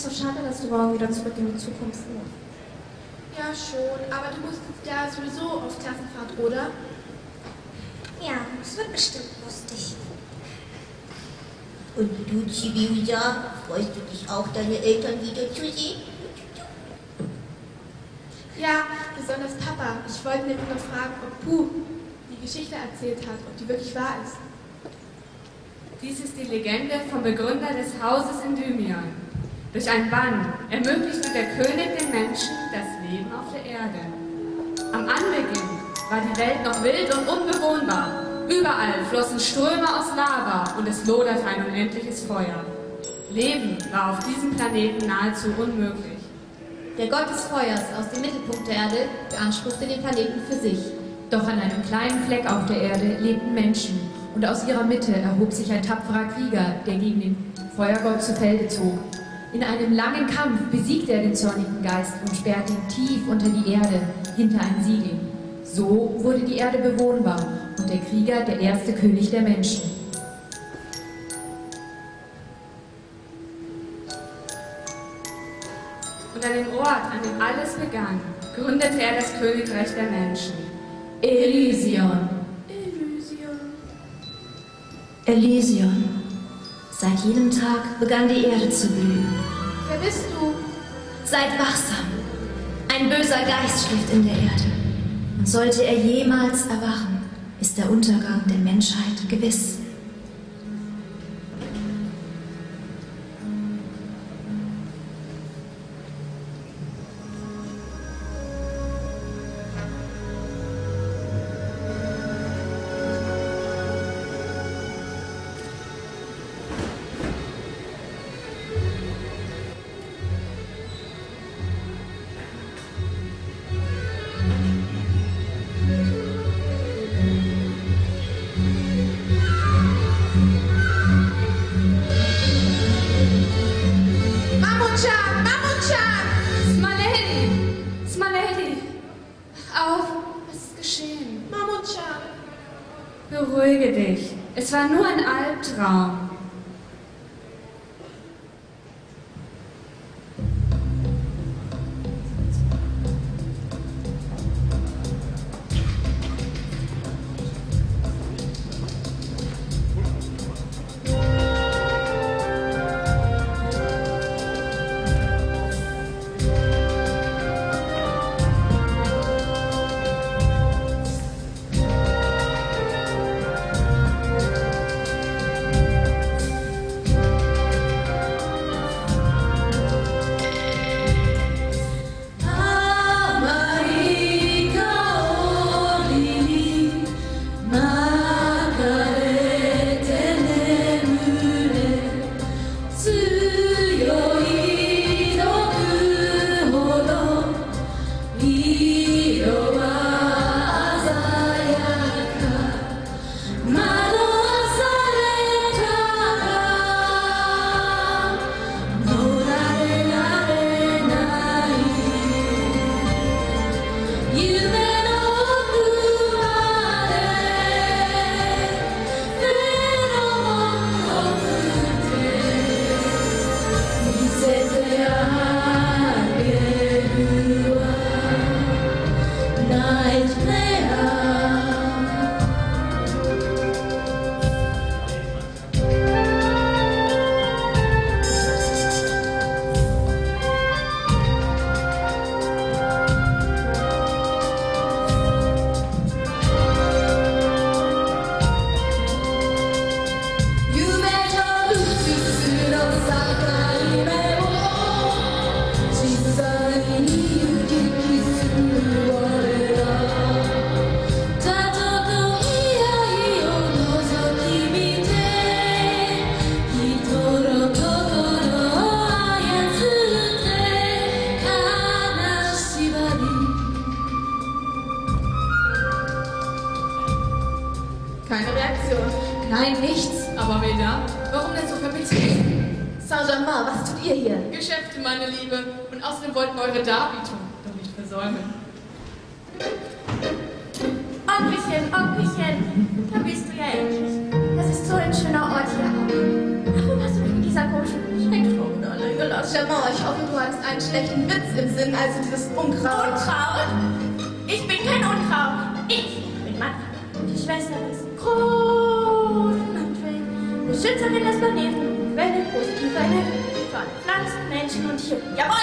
ist doch schade, dass du morgen wieder zurück in die Zukunft musst. Ja, schon, aber du musst ja sowieso auf Klassenfahrt, oder? Ja, es wird bestimmt lustig. Und du, Chibiusa, freust du dich auch, deine Eltern wiederzusehen? Ja, besonders Papa. Ich wollte nämlich noch fragen, ob Puh die Geschichte erzählt hat, ob die wirklich wahr ist. Dies ist die Legende vom Begründer des Hauses in Endymion. Durch einen Bann ermöglichte der König den Menschen das Leben auf der Erde. Am Anbeginn war die Welt noch wild und unbewohnbar. Überall flossen Ströme aus Lava und es loderte ein unendliches Feuer. Leben war auf diesem Planeten nahezu unmöglich. Der Gott des Feuers aus dem Mittelpunkt der Erde beanspruchte den Planeten für sich. Doch an einem kleinen Fleck auf der Erde lebten Menschen und aus ihrer Mitte erhob sich ein tapferer Krieger, der gegen den Feuergott zu Felde zog. In einem langen Kampf besiegte er den zornigen Geist und sperrte ihn tief unter die Erde, hinter ein Siegel. So wurde die Erde bewohnbar und der Krieger der erste König der Menschen. Und an dem Ort, an dem alles begann, gründete er das Königreich der Menschen. Elysion. Elysion. Seit jenem Tag begann die Erde zu blühen. Wer bist du? Seid wachsam. Ein böser Geist schläft in der Erde. Und sollte er jemals erwachen, ist der Untergang der Menschheit gewiss. Beruhige dich. Es war nur ein Albtraum. Keine Reaktion. Nein, nichts. Aber Veda, Warum denn so verbittert? Saint-Germain, was tut ihr hier? Geschäfte, meine Liebe. Und außerdem wollten wir eure Darbietung doch nicht versäumen. Onkelchen, da bist du ja endlich. Das ist so ein schöner Ort hier auch. Warum hast du mich in dieser komischen Schrecktraum allein gelassen? Jamon, ich hoffe, du hattest einen schlechten Witz im Sinn, also dieses Unkraut. Unkraut? Ich bin kein Unkraut. Ich bin Mann. Die Schwester des großen André, Beschützerin des Planeten, Welle, positive Energie von Pflanzen, Menschen und Tieren. Jawohl!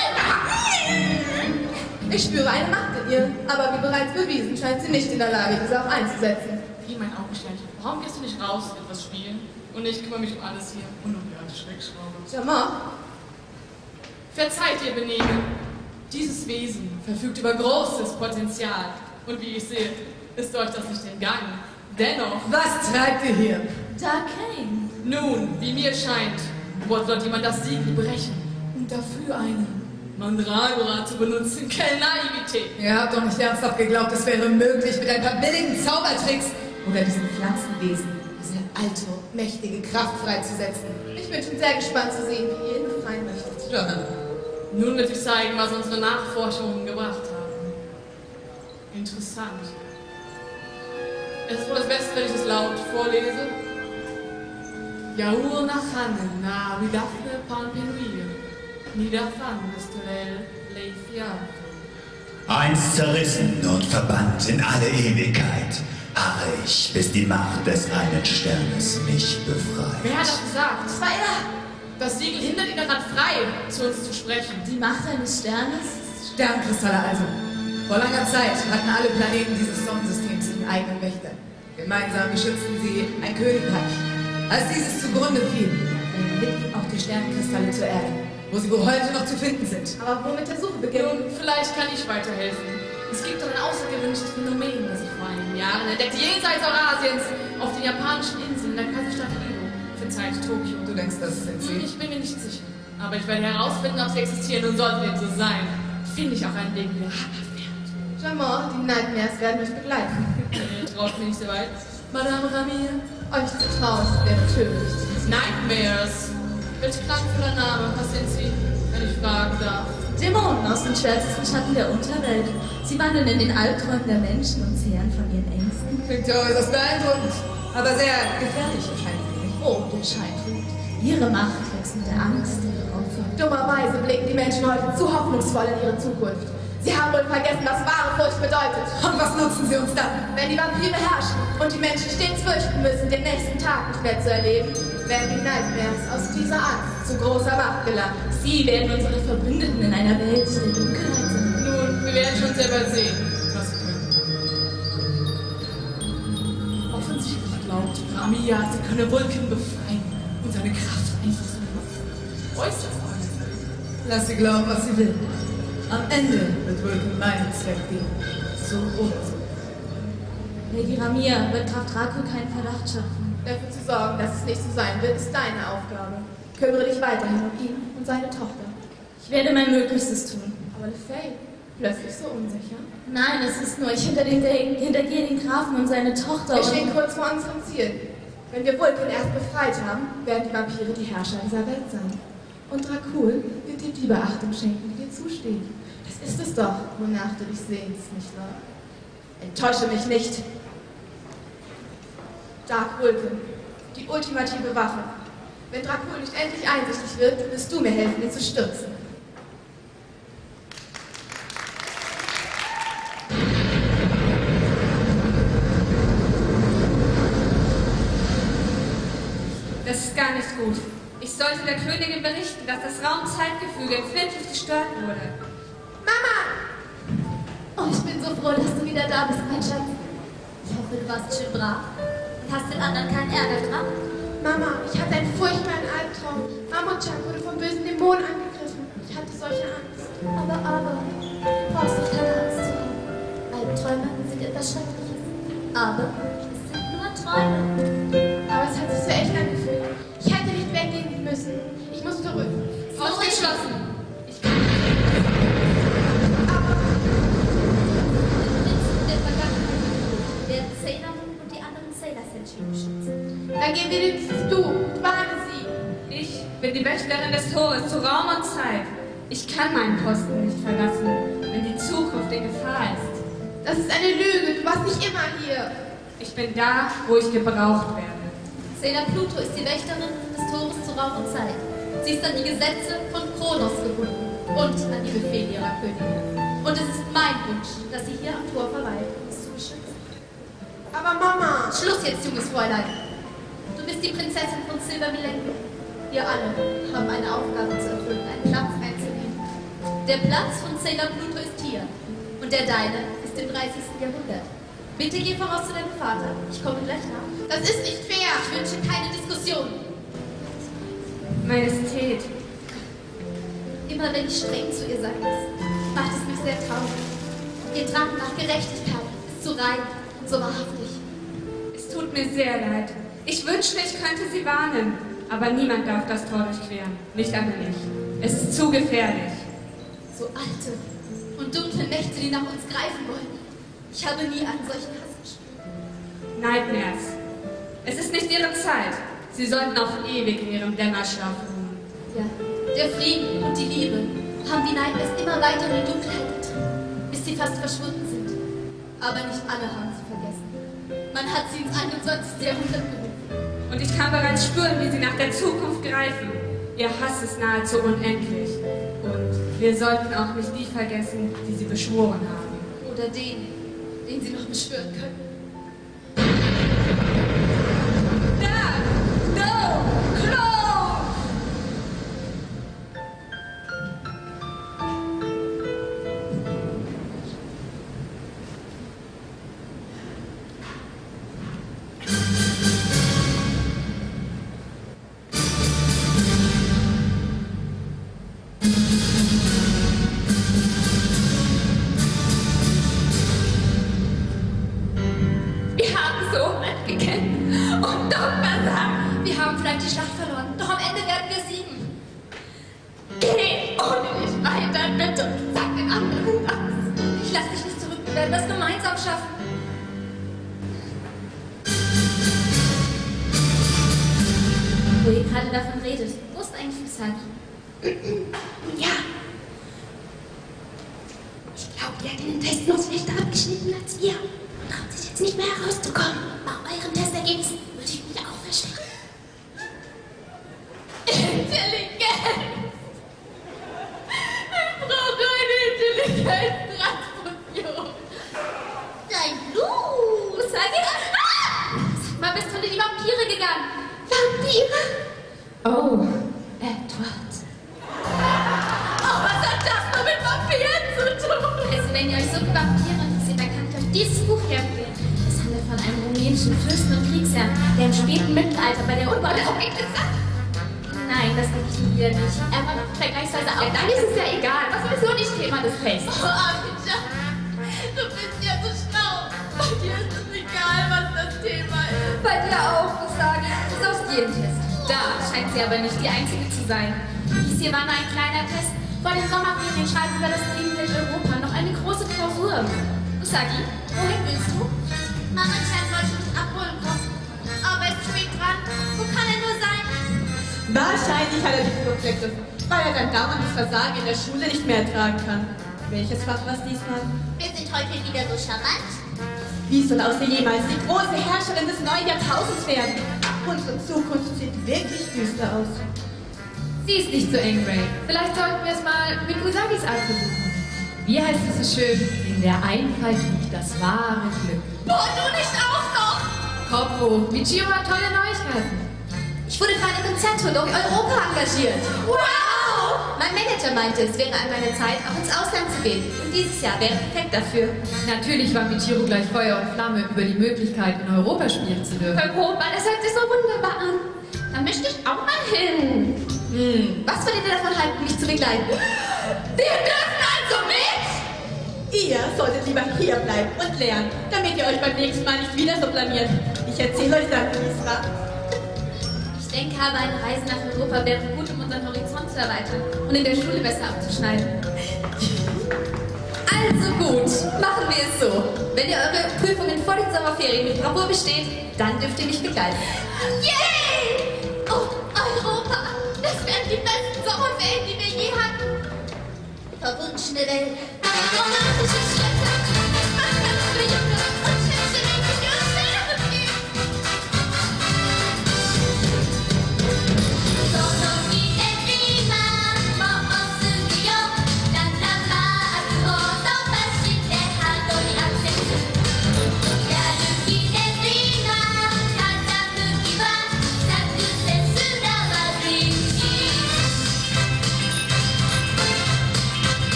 Ich spüre eine Macht in ihr, aber wie bereits bewiesen, scheint sie nicht in der Lage, diese auch einzusetzen. Wie mein Augensternchen. Warum gehst du nicht raus, etwas spielen? Und ich kümmere mich um alles hier. Und um die alte Schreckschraube. Jamon, Verzeiht ihr Benehmen. Dieses Wesen verfügt über großes Potenzial. Und wie ich sehe, ist euch das nicht entgangen. Dennoch... Was treibt ihr hier? D'Arcane. Nun, wie mir scheint, wollte dort jemand das Siegel brechen. Und dafür eine Mandragora zu benutzen. Keine Naivität. Ihr habt doch nicht ernsthaft geglaubt, es wäre möglich, mit ein paar billigen Zaubertricks oder diesen Pflanzenwesen diese alte, mächtige Kraft freizusetzen. ich bin schon sehr gespannt zu sehen, wie ihr ihn befreien möchtet. Ja. Nun wird sich zeigen, was unsere Nachforschungen gebracht haben. Interessant. Es ist wohl das Beste, wenn ich es laut vorlese. Yaur nachanen na vidafne panpenuir, nidafan estorel leifiato. Einst zerrissen und verbannt in alle Ewigkeit, harre ich, bis die Macht des einen Sternes mich befreit. Wer hat das gesagt? Das war er! Das Siegel hindert ihn daran frei, zu uns zu sprechen. Die Macht eines Sternes? Sternkristalle also. Vor langer Zeit hatten alle Planeten dieses Sonnensystems ihren eigenen Wächter. Gemeinsam beschützten sie ein Königreich. Als dieses zugrunde fiel, liegen auch die Sternkristalle zur Erde, wo sie wohl heute noch zu finden sind. Aber womit der Suche beginnen? Nun, vielleicht kann ich weiterhelfen. Es gibt doch ein außergewöhnliches Phänomen, das ich vor einigen Jahren entdeckte, jenseits Eurasiens, auf den japanischen Inseln, der Kaiserstadt Edo, verzeiht Tokio. Du denkst, das sind sie? Ich bin mir nicht sicher. Aber ich werde herausfinden, ob sie existieren und sollte dem so sein, finde ich auch einen Weg wieder habhaft werden. Jamon, die Nightmares werden mich begleiten. Ihr traut mir nicht so weit. Madame Ramir. Euch zu trauen, wäre töricht. Nightmares. Welch klangvoller Name, was sind Sie, wenn ich fragen darf? Dämonen aus den schwärzesten Schatten der Unterwelt. Sie wandeln in den Albträumen der Menschen und zehren von ihren Ängsten. Klingt ja äußerst beeindruckend, aber sehr gefährlich wahrscheinlich für mich. Oh, der Schein tut. Ihre Macht wächst mit der Angst ihrer Opfer. Dummerweise blicken die Menschen heute zu hoffnungsvoll in ihre Zukunft. Sie haben wohl vergessen, was wahre Furcht bedeutet. Und was nutzen sie uns dann? Wenn die Vampire herrschen und die Menschen stets fürchten müssen, den nächsten Tag nicht mehr zu erleben, werden die Nightmares aus dieser Angst zu großer Macht gelangen. Sie werden unsere Verbündeten in einer Welt der Dunkelheit sein. Nun, wir werden schon selber sehen, was wir können. Offensichtlich glaubt Ramia, sie könne Vulcan befreien und seine Kraft einfach so nutzen. Äußerst äußerst. Lass sie glauben, was sie will. Am Ende wird Vulcan meinen Zweck dienen. So oder so. Lady Ramir wird Graf Draco keinen Verdacht schaffen. Dafür zu sorgen, dass es nicht so sein wird, ist deine Aufgabe. Kümmere dich weiterhin um ihn und seine Tochter. Ich werde mein Möglichstes tun. Aber LeFay, plötzlich so unsicher. Nein, es ist nur, ich hintergehe den Grafen und seine Tochter. Wir stehen kurz vor unserem Ziel. Wenn wir Vulcan erst befreit haben, werden die Vampire die Herrscher dieser Welt sein. Und Dracul wird dir die Beachtung schenken, die dir zusteht. Das ist es doch, wonach du dich sehnst, nicht wahr? Enttäusche mich nicht. Dark Vulcan, die ultimative Waffe. Wenn Dracul nicht endlich einsichtig wird, wirst du mir helfen, ihn zu stürzen. Das ist gar nicht gut. Ich sollte der Königin berichten, dass das Raumzeitgefüge empfindlich gestört wurde. Mama! Oh, ich bin so froh, dass du wieder da bist, mein Schatz. Ich hoffe, du warst schön brav und hast den anderen keinen Ärger gemacht. Mama, ich hatte einen furchtbaren Albtraum. Mammut-chan wurde vom bösen Dämon angegriffen. Ich hatte solche Angst. Aber, du brauchst nicht keine Angst zu haben. Albträume sind etwas Schreckliches. Aber es sind nur Träume. Aber es hat sich so echt angefühlt. Ich hätte nicht weggehen müssen. Ich muss zurück. Ausgeschlossen! Ich kann Aber der Vergangenheit werden Sailor Moon und die anderen Sailor Senshi beschützen. dann gehen wir jetzt du und warne sie. Ich bin die Wächterin des Tores zu Raum und Zeit. Ich kann meinen Posten nicht verlassen, wenn die Zukunft in Gefahr ist. Das ist eine Lüge. Du warst nicht immer hier. Ich bin da, wo ich gebraucht werde. Sailor Pluto ist die Wächterin des Tores zu Raum und Zeit. Sie ist an die Gesetze von Kronos gebunden und an die Befehle ihrer Königin. Und es ist mein Wunsch, dass sie hier am Tor verweilt, um es zu beschützen. Aber Mama! Schluss jetzt, junges Fräulein. Du bist die Prinzessin von Silver Millennium. Wir alle haben eine Aufgabe zu erfüllen, einen Platz einzunehmen. Der Platz von Sailor Pluto ist hier und der deine ist im 30. Jahrhundert. Bitte geh voraus zu deinem Vater. Ich komme gleich nach. Das ist nicht fair. Ich wünsche keine Diskussion. Majestät. Immer wenn ich streng zu ihr sein muss, macht es mich sehr traurig. Ihr Drang nach Gerechtigkeit ist so rein und so wahrhaftig. Es tut mir sehr leid. Ich wünschte, ich könnte sie warnen. Aber niemand darf das Tor durchqueren. Nicht einmal ich. Es ist zu gefährlich. So alte und dunkle Mächte, die nach uns greifen wollen. Ich habe nie einen solchen Hass gespürt. Nightmares. Es ist nicht ihre Zeit. Sie sollten auf ewig in ihrem Dämmerschlaf ruhen. Ja, der Frieden und die Liebe haben die Nightmares immer weiter in die Dunkelheit getrieben, bis sie fast verschwunden sind. Aber nicht alle haben sie vergessen. Man hat sie ins 21. Jahrhundert gerufen. Und ich kann bereits spüren, wie sie nach der Zukunft greifen. Ihr Hass ist nahezu unendlich. Und wir sollten auch nicht die vergessen, die sie beschworen haben. Oder den sie noch beschwören können. Wahrscheinlich hat er die Flucht ergriffen, weil er dann dauerndes Versagen in der Schule nicht mehr ertragen kann. Welches Fach war es diesmal? Wir sind heute wieder so charmant. Wie soll aus ihr jemals die große Herrscherin des neuen Jahrtausends werden? Unsere Zukunft sieht wirklich düster aus. Sie ist nicht so eng, Ray. Vielleicht sollten wir es mal mit Usagis Art versuchen. Wie heißt es so schön? In der Einfalt liegt das wahre Glück. Boah, du nicht auch noch! Kopfo, Michiro hat tolle Neuigkeiten. Ich wurde für eine Konzerttour durch Europa engagiert. Wow! Mein Manager meinte, es wäre an meiner Zeit, auch ins Ausland zu gehen. Und dieses Jahr wäre perfekt dafür. Natürlich war Michiro gleich Feuer und Flamme über die Möglichkeit, in Europa spielen zu dürfen. Europa, das hört sich so wunderbar an. Da möchte ich auch mal hin. Was würdet ihr davon halten, mich zu begleiten? Wir dürfen also mit! Ihr solltet lieber hier bleiben und lernen, damit ihr euch beim nächsten Mal nicht wieder so blamiert. Ich erzähle euch dann, wie es war. Ich denke aber, eine Reise nach Europa wäre gut, um unseren Horizont zu erweitern und in der Schule besser abzuschneiden. Also gut, machen wir es so. Wenn ihr eure Prüfungen vor den Sommerferien mit Bravour besteht, dann dürft ihr mich begleiten. Yay! Oh, Europa! Das wären die besten Sommerferien, die wir je hatten. Verwunschene Welt. Romantische Städte. Was kannst du junge und hübsche Mädchen nur Schöneres geben? Doch noch nie erlebt.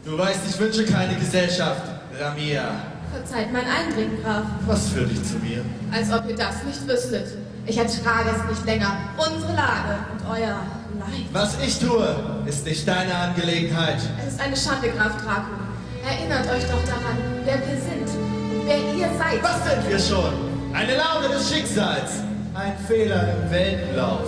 Du weißt, ich wünsche keine Gesellschaft, Ramia. Verzeiht mein Eindringen, Graf. Was führt dich zu mir? Als ob ihr das nicht wüsstet. Ich ertrage es nicht länger. Unsere Lage und euer Leid. Was ich tue, ist nicht deine Angelegenheit. Es ist eine Schande, Graf Draco. Erinnert euch doch daran, wer wir sind und wer ihr seid. Was sind wir schon? Eine Laune des Schicksals. Ein Fehler im Weltenlauf.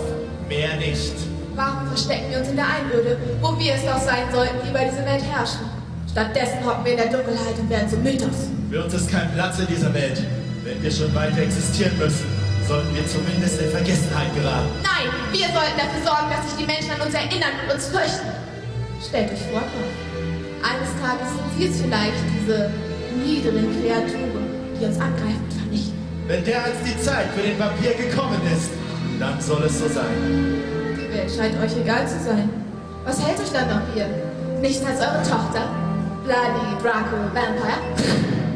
Mehr nicht. Warum verstecken wir uns in der Einöde, wo wir es doch sein sollten, die über diese Welt herrschen? Stattdessen hocken wir in der Dunkelheit und werden zum Mythos. Für uns ist kein Platz in dieser Welt. Wenn wir schon weiter existieren müssen, sollten wir zumindest in Vergessenheit geraten. Nein, wir sollten dafür sorgen, dass sich die Menschen an uns erinnern und uns fürchten. Stellt euch vor, eines Tages sind sie es vielleicht, diese niederen Kreaturen, die uns angreifen und vernichten. Wenn dereinst die Zeit für den Vampir gekommen ist, dann soll es so sein. Die Welt scheint euch egal zu sein. Was hält euch dann noch hier? Nichts als eure Tochter? Bloody Draco Vampire?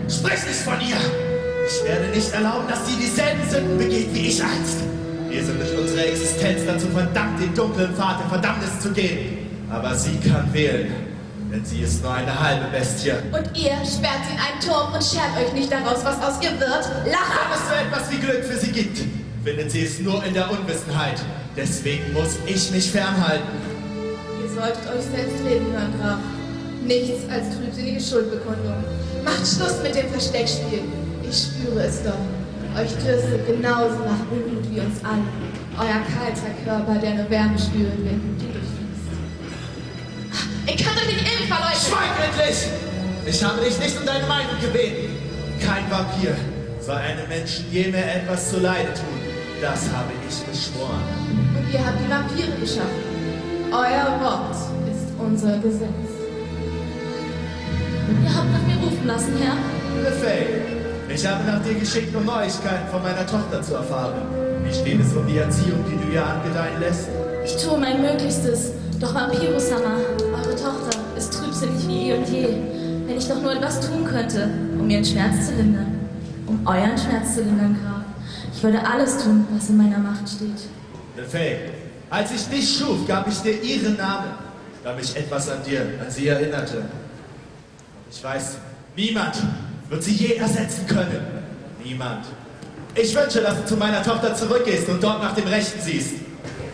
Sprich nicht von ihr! Ich werde nicht erlauben, dass sie dieselben Sünden begeht wie ich einst. Wir sind durch unsere Existenz dazu verdammt, den dunklen Pfad der Verdammnis zu gehen. Aber sie kann wählen, denn sie ist nur eine halbe Bestie. Und ihr sperrt sie in einen Turm und schert euch nicht daraus, was aus ihr wird? Lacher! Wenn es so etwas wie Glück für sie gibt, findet sie es nur in der Unwissenheit. Deswegen muss ich mich fernhalten. Ihr solltet euch selbst reden hören, Graf. Nichts als trübsinnige Schuldbekundung. Macht Schluss mit dem Versteckspiel. Ich spüre es doch. Euch dürstet genauso nach Blut wie uns allen. Euer kalter Körper, der nur Wärme spüren will, die durchfließt. Ich kann doch nicht ewig verleugnen! Schweig endlich! Ich habe dich nicht um deine Meinung gebeten. Kein Vampir soll einem Menschen je mehr etwas zuleide tun. Das habe ich beschworen. Und ihr habt die Vampire geschaffen. Euer Wort ist unser Gesetz. Ihr habt nach mir rufen lassen, Herr. Befehl. Ich habe nach dir geschickt, um Neuigkeiten von meiner Tochter zu erfahren. Wie steht es um die Erziehung, die du ihr angedeihen lässt? Ich tue mein Möglichstes. Doch Vampiro-sama, eure Tochter, ist trübsinnig wie eh und je. Wenn ich doch nur etwas tun könnte, um ihren Schmerz zu lindern. Um euren Schmerz zu lindern, Graf. Ich würde alles tun, was in meiner Macht steht. Befehl. Als ich dich schuf, gab ich dir ihren Namen, da mich etwas an sie erinnerte. Ich weiß, niemand wird sie je ersetzen können. Niemand. Ich wünsche, dass du zu meiner Tochter zurückgehst und dort nach dem Rechten siehst.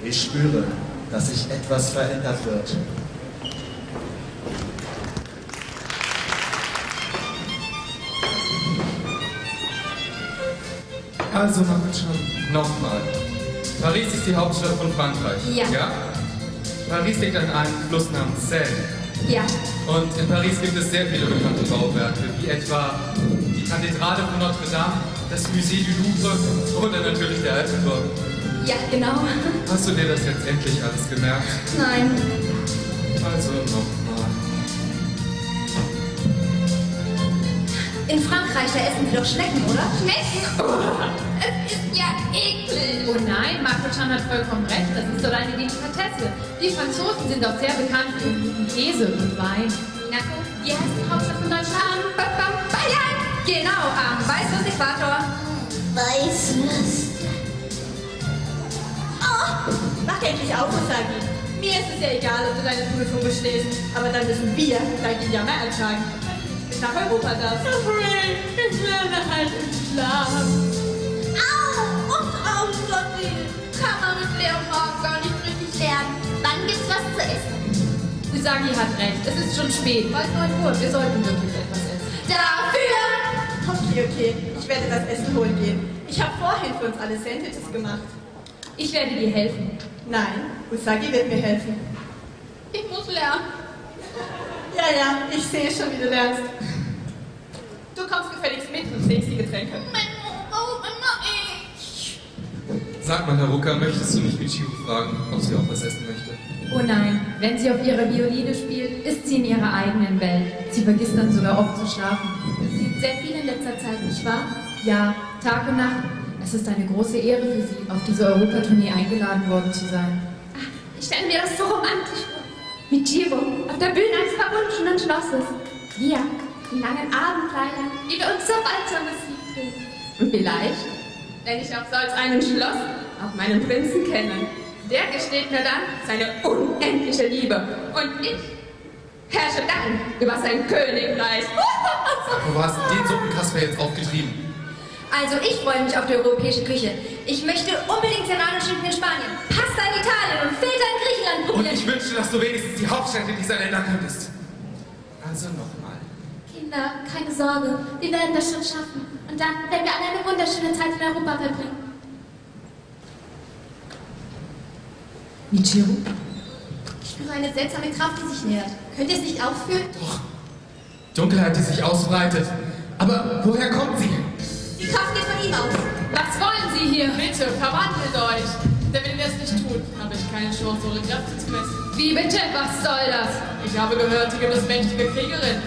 Ich spüre, dass sich etwas verändert wird. Also machen schon nochmal. Paris ist die Hauptstadt von Frankreich. Ja. Paris liegt an einem Fluss namens Seine. Ja. Und in Paris gibt es sehr viele bekannte Bauwerke, wie etwa die Kathedrale von Notre Dame, das Musée du Louvre und dann natürlich der Eiffelturm. Ja, genau. Hast du dir das jetzt endlich alles gemerkt? Nein. Also nochmal. In Frankreich, da essen die doch Schnecken, oder? Schnecken? Es ist ja eklig. Oh nein, Marco-chan hat vollkommen recht. Das ist doch eine Delikatesse. Die Franzosen sind doch sehr bekannt für guten Käse und Wein. Monaco, wie heißt die Hauptstadt von Deutschland? Bayern! am Weißlust Äquator. Weißlust. Oh, mach endlich auf, Usagi. Mir ist es ja egal, ob du deine Prüfung bestehst, aber dann müssen wir dein Dilemma ertragen. Bis nach Europa darfst. Ich lerne halt im Schlaf. Au! Und Aussagi. Kann man mit leeren Magen gar nicht richtig lernen. Wann gibt's was zu essen? Usagi hat recht. Es ist schon spät. Bald 9 Uhr. Wir sollten wirklich etwas essen. Dafür! Okay. Ich werde das Essen holen gehen. Ich habe vorhin für uns alle Sandwiches gemacht. Ich werde dir helfen. Nein, Usagi wird mir helfen. Ich muss lernen. Ja, ich sehe schon, wie du lernst. Du kommst gefälligst mit und trinkst die Getränke. Sag mal, Haruka, möchtest du nicht Michiru fragen, ob sie auch was essen möchte? Oh nein, wenn sie auf ihrer Violine spielt, ist sie in ihrer eigenen Welt. Sie vergisst dann sogar oft zu schlafen. Sie sieht sehr viel in letzter Zeit, nicht wahr? Ja, Tag und Nacht. Es ist eine große Ehre für sie, auf diese Europatournee eingeladen worden zu sein. Ach, ich stelle mir das so romantisch vor. Michiru, auf der Bühne eines verwunschenen Schlosses. Wir, in langen Abendkleidern, die wir uns so bald zur Musik bringen. Und vielleicht, wenn ich auf solch einem Schloss auch meinen Prinzen kenne, der gesteht mir dann seine unendliche Liebe. Und ich herrsche dann über sein Königreich. Wo hast du den Suppenkasper jetzt aufgetrieben? Also, ich freue mich auf die europäische Küche. Ich möchte unbedingt Serrano-Schinken in Spanien, Pasta in Italien und Feta in Griechenland Und probieren. ich wünschte, dass du wenigstens die Hauptstädte dieser Länder könntest. Also nochmal. Kinder, keine Sorge, wir werden das schon schaffen. Und dann werden wir alle eine wunderschöne Zeit in Europa verbringen. Michiru? Ich spüre eine seltsame Kraft, die sich nähert. Könnt ihr es nicht auch fühlen? Doch. Dunkelheit, die sich ausbreitet. Aber woher kommt sie? Die Kraft geht von ihm aus. Was wollen Sie hier? Bitte, verwandelt euch. Denn wenn ihr es nicht tut, habe ich keine Chance, eure Kräfte zu messen. Wie bitte? Was soll das? Ich habe gehört, hier gibt es mächtige Kriegerinnen.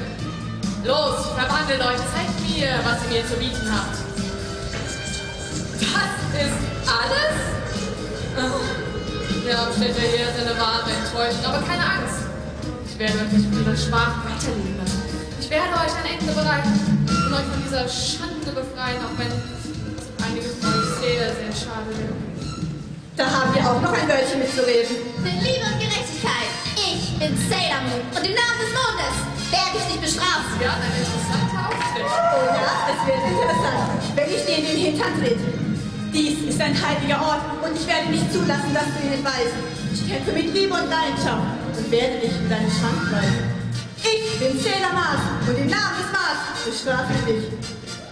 Los, verwandelt euch, zeigt mir, was ihr mir zu bieten habt. Das ist alles? Oh. Der Abschnitte hier sind eine wahre Enttäuschung, aber keine Angst. Ich werde euch nicht mit ihren Schwachen weiterleben lassen. Ich werde euch ein Ende bereiten und euch von dieser Schande befreien, auch wenn einige von euch sehr, sehr schade werden. Da haben wir auch noch ein Wörtchen mitzureden. Für Liebe und Gerechtigkeit. Ich bin Sailor Moon und im Namen des Mondes werde ich dich bestrafen. Ja, ein interessanter Auftritt. Oh ja, es wird interessant, wenn ich dir in den Hintern trete. Dies ist ein heiliger Ort und ich werde nicht zulassen, dass du ihn entweist. Ich kämpfe mit Liebe und Leidenschaft und werde dich in deinen Schrank weisen. Ich bin Sailor Mars und im Namen des Mars bestrafe ich dich.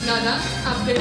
Na dann, ab geht's.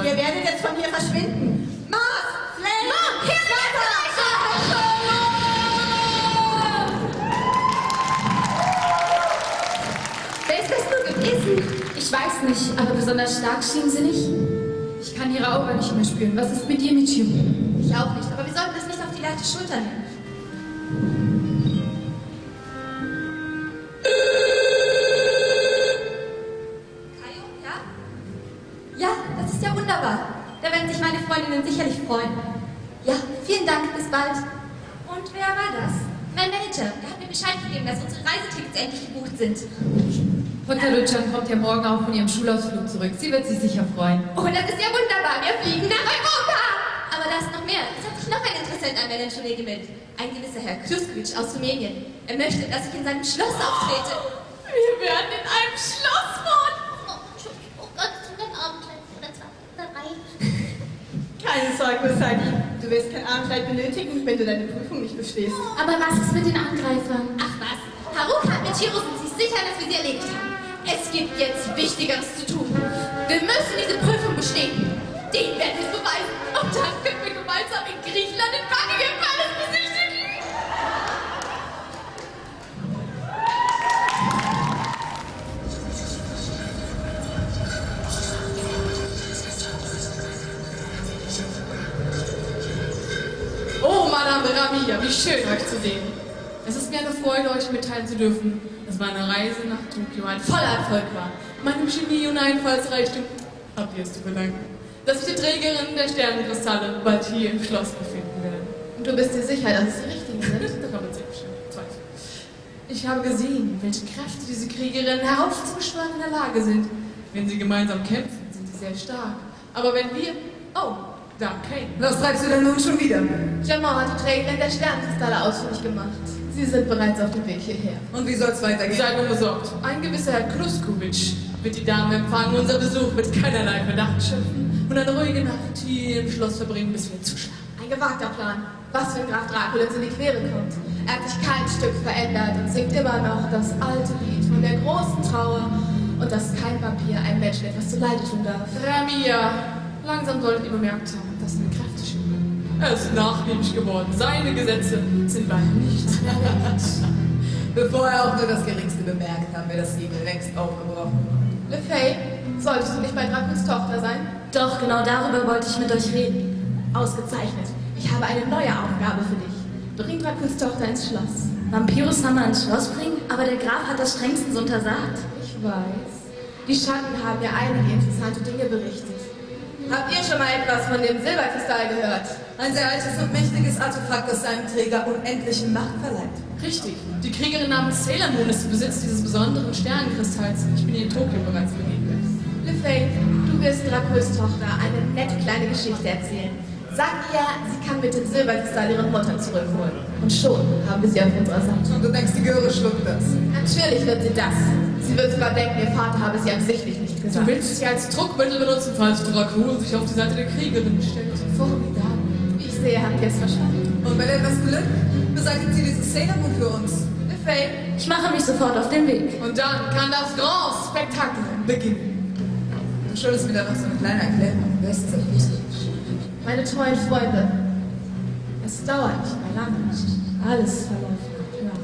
Ihr werdet jetzt von hier verschwinden. Mars! Flame! Wer ist das nur gewesen? Ich weiß nicht, aber besonders stark schienen sie nicht. Ich kann ihre Aura nicht mehr spüren. Was ist mit dir, Michiru? Ich auch nicht, aber wir sollten das nicht auf die leichte Schulter nehmen. Kaio, ja? Ja, das ist ja wunderbar. Da werden sich meine Freundinnen sicherlich freuen. Ja, vielen Dank, bis bald. Und wer war das? Mein Manager, der hat mir Bescheid gegeben, dass unsere Reisetickets endlich gebucht sind. Frau Talucan kommt ja morgen auch von ihrem Schulausflug zurück. Sie wird sich sicher freuen. Oh, das ist ja wunderbar. Wir fliegen nach Europa. Aber da ist noch mehr. Es hat sich noch ein Interessent an meiner Schule gemeldet. Ein gewisser Herr Kluskowitsch aus Rumänien. Er möchte, dass ich in seinem Schloss auftrete. Wir werden in einem Schloss wohnen. Oh Gott, zu einem Abendkleid oder zwei oder drei. Keine Sorge, Usagi. Du wirst kein Abendkleid benötigen, wenn du deine Prüfung nicht bestehst. Aber was ist mit den Angreifern? Ach was, Haruka und Michiro sind sich sicher, dass wir sie erledigt haben. Es gibt jetzt Wichtigeres zu tun. Wir müssen diese Prüfung bestehen. Den werden wir es beweisen. Und dann können wir gemeinsam in Griechenland den Buckingham Palace besichtigen. Oh, Madame Ramia, wie schön, euch zu sehen. Es ist mir eine Freude, euch mitteilen zu dürfen, dass meine Reise nach Tokio ein voller Erfolg war. Meinem Genie und Einfallsreichtum habt ihr es zu bedanken, dass sich die Trägerin der Sternenkristalle bald hier im Schloss befinden werden. Und du bist dir sicher, dass es die richtigen sind? Da kann man sehr bestimmt zweifeln. Ich habe gesehen, welche Kräfte diese Kriegerinnen heraufzubeschwören in der Lage sind. Wenn sie gemeinsam kämpfen, sind sie sehr stark. Aber wenn wir... Oh, da, Kane. Was treibst du denn nun schon wieder? Jamon hat die Trägerin der Sternkristalle ausfindig gemacht. Sie sind bereits auf dem Weg hierher. Und wie soll's weitergehen? Seid unbesorgt. Ein gewisser Herr Kluskowitsch wird die Dame empfangen. Unser Besuch wird keinerlei Verdacht schöpfen und eine ruhige Nacht hier im Schloss verbringen, bis wir zuschlagen. Ein gewagter Plan. Was, wenn Graf Dracula in die Quere kommt? Er hat sich kein Stück verändert und singt immer noch das alte Lied von der großen Trauer und dass kein Vampir einem Menschen etwas zuleide tun darf. Ramia, langsam solltet ihr bemerkt haben, dass seine Kräfte schwimmen. Er ist nachgiebig geworden. Seine Gesetze sind bald nichts mehr wert. Bevor er auch nur das Geringste bemerkt, haben wir das Siegel längst aufgebrochen. Le Fay, solltest du nicht bei Draculs Tochter sein? Doch, genau darüber wollte ich mit euch reden. Ausgezeichnet. Ich habe eine neue Aufgabe für dich. Bring Draculs Tochter ins Schloss. Vampirus Hammer ins Schloss bringen? Aber der Graf hat das strengstens untersagt. Ich weiß. Die Schatten haben mir einige interessante Dinge berichtet. Habt ihr schon mal etwas von dem Silberkristall gehört? Ein sehr altes und mächtiges Artefakt, das seinem Träger unendliche Macht verleiht. Richtig. Die Kriegerin namens Sailor Moon ist im Besitz dieses besonderen Sternenkristalls. Ich bin ihr in Tokio bereits begegnet. Le Fay, du wirst Draculs Tochter eine nette kleine Geschichte erzählen. Sag ihr, sie kann mit dem Silberkristall ihre Mutter zurückholen. Und schon haben wir sie auf unserer Seite. Und du denkst, die Göre schluckt das? Natürlich wird sie das. Sie wird sogar denken, ihr Vater habe sie absichtlich nicht gesagt. Du willst sie als Druckmittel benutzen, falls Dracul sich auf die Seite der Kriegerin stellt. Formidabel. Wie ich sehe, habt ihr es verstanden. Und wenn etwas Glück, beseitigt sie dieses Sailor Moon für uns. Le Fay, Ich mache mich sofort auf den Weg. Und dann kann das Grand Spektakel beginnen. Du schuldest mir da noch so eine kleine Erklärung. Wer ist das wichtig? meine treuen Freunde, es dauert nicht mehr lange. Alles verläuft nach Plan.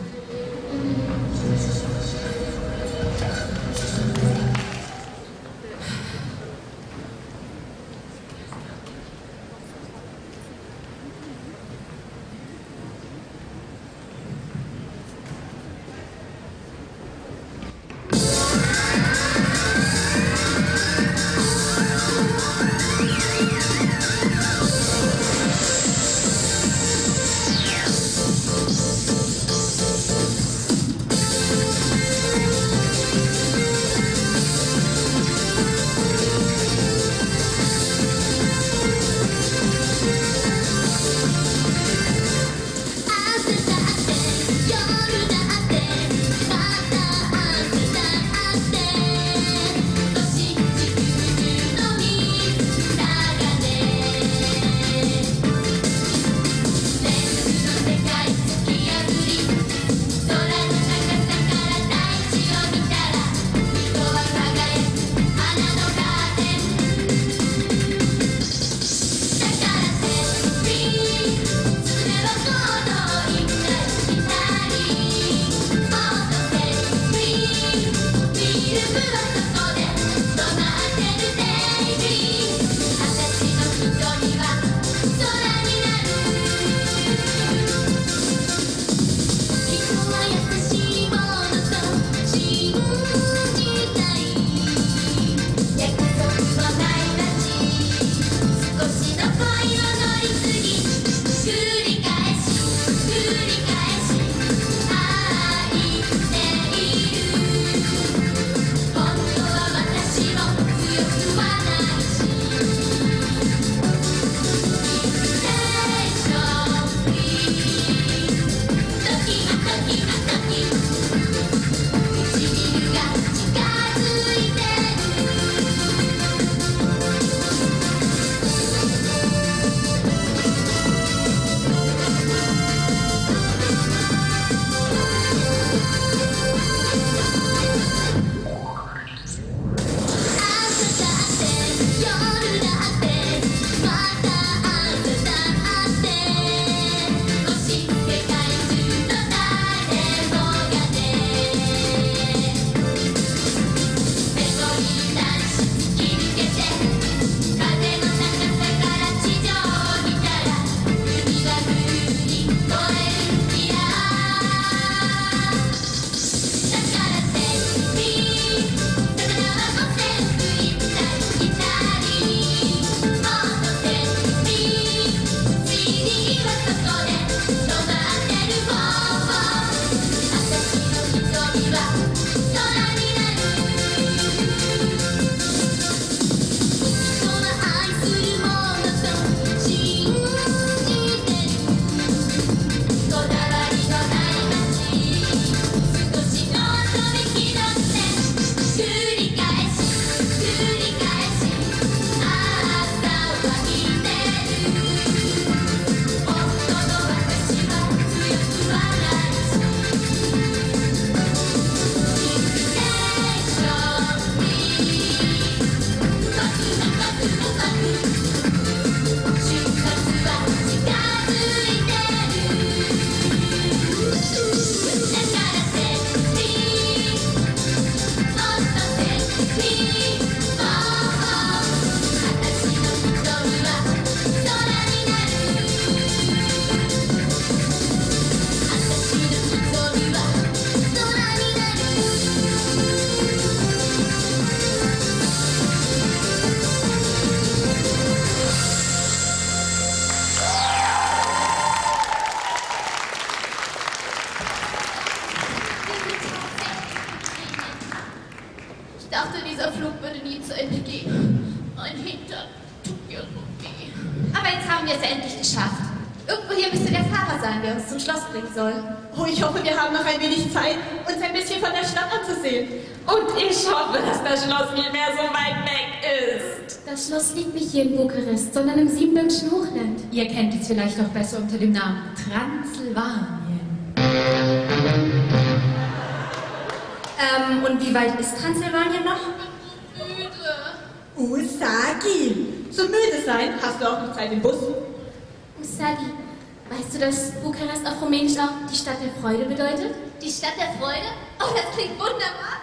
zu Ende gehen. Mein Hintern tut mir so weh. Aber jetzt haben wir es endlich geschafft. Irgendwo hier müsste der Fahrer sein, der uns zum Schloss bringen soll. Oh, ich hoffe, wir haben noch ein wenig Zeit, uns ein bisschen von der Stadt anzusehen. Und ich hoffe, dass das Schloss nicht mehr so weit weg ist. Das Schloss liegt nicht hier in Bukarest, sondern im Siebenbürgischen Hochland. Ihr kennt es vielleicht noch besser unter dem Namen Transsilvanien. Und wie weit ist Transsilvanien noch? Usagi! Zum müde sein hast du auch noch Zeit im Bus. Usagi, weißt du, dass Bukarest auf Rumänisch auch die Stadt der Freude bedeutet? Die Stadt der Freude? Oh, das klingt wunderbar.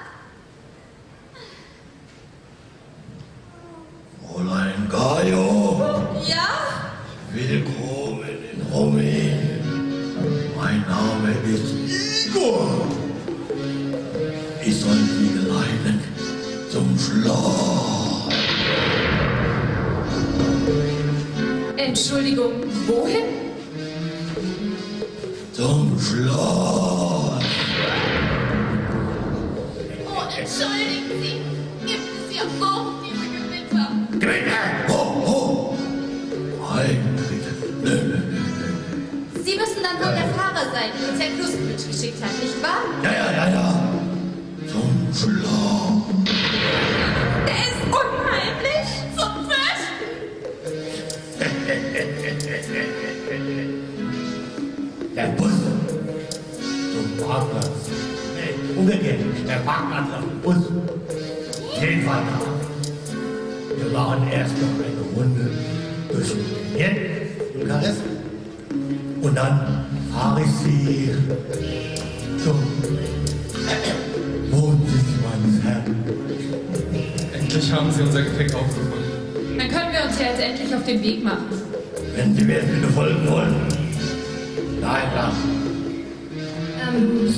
Fräulein Gaio. Ja? Willkommen in Rumänien. Mein Name ist Igor. Ich soll Sie geleiten zum Schloss. Entschuldigung, wohin? Zum Schloss. Oh, entschuldigen Sie. Gibt es hier auch diese Gewitter? Gewitter! Ho, ho! Meine Güte. Sie müssen dann wohl der Fahrer sein, den uns Herr Kluskowitsch geschickt hat, nicht wahr? Ja. Zum Schloss. Der ist unheimlich. Zum Fisch. Der Bus zum Parkplatz. Nee, umgekehrt. Der Parkplatz auf dem Bus. Den Fall da. Wir machen erst noch eine Runde durch den Bukarest. Und dann fahre ich Sie zum Wohnsitz meines Herrn. Endlich haben Sie unser Gepäck aufgefunden. Dann können wir uns ja jetzt endlich auf den Weg machen. Wenn Sie mir bitte folgen wollen. Nein, klar.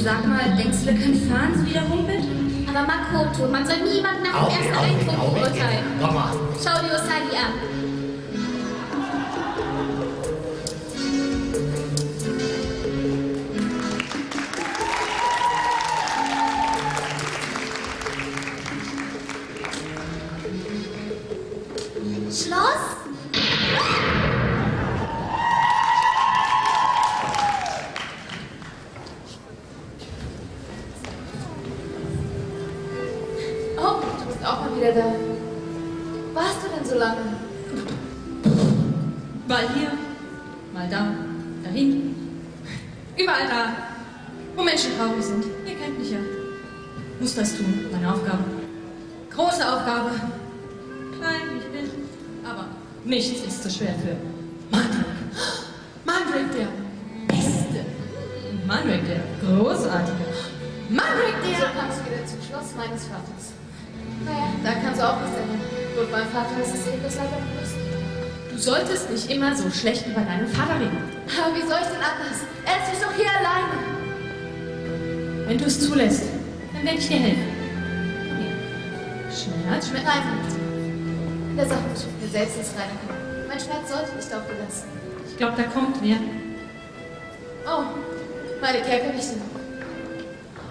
Sag mal, denkst du, wir können fahren, so wie der Humpelt? Aber Makoto, man soll niemanden nach dem ersten Eindruck beurteilen. Komm mal. Schau dir Usagi an. Schloss? Oh, du bist auch mal wieder da. Warst du denn so lange? Mal hier, mal da, da hinten. Überall da, wo Menschen traurig sind. Ihr kennt mich ja. Muss das tun, meine Aufgabe. Große Aufgabe. Klein, wie ich bin. Aber nichts ist zu schwer für Mandrake. Mandrake, der Beste. Mandrake, der Großartige. Mandrake, So der... kamst du wieder zum Schloss meines Vaters. Naja, da kannst du auch was ändern. Gut, mein Vater ist es jedenfalls leider bewusst. Du solltest nicht immer so schlecht über deinen Vater reden. Aber wie soll ich denn anders? Er ist doch hier alleine. Wenn du es zulässt, dann werde ich dir helfen. Schmerz? Nein, der Sache muss ich mir selbst ins Reine kommen. Mein Schmerz sollte nicht auf dir lassen. Ich glaube, da kommt wer. Oh, meine Kerkerwichte.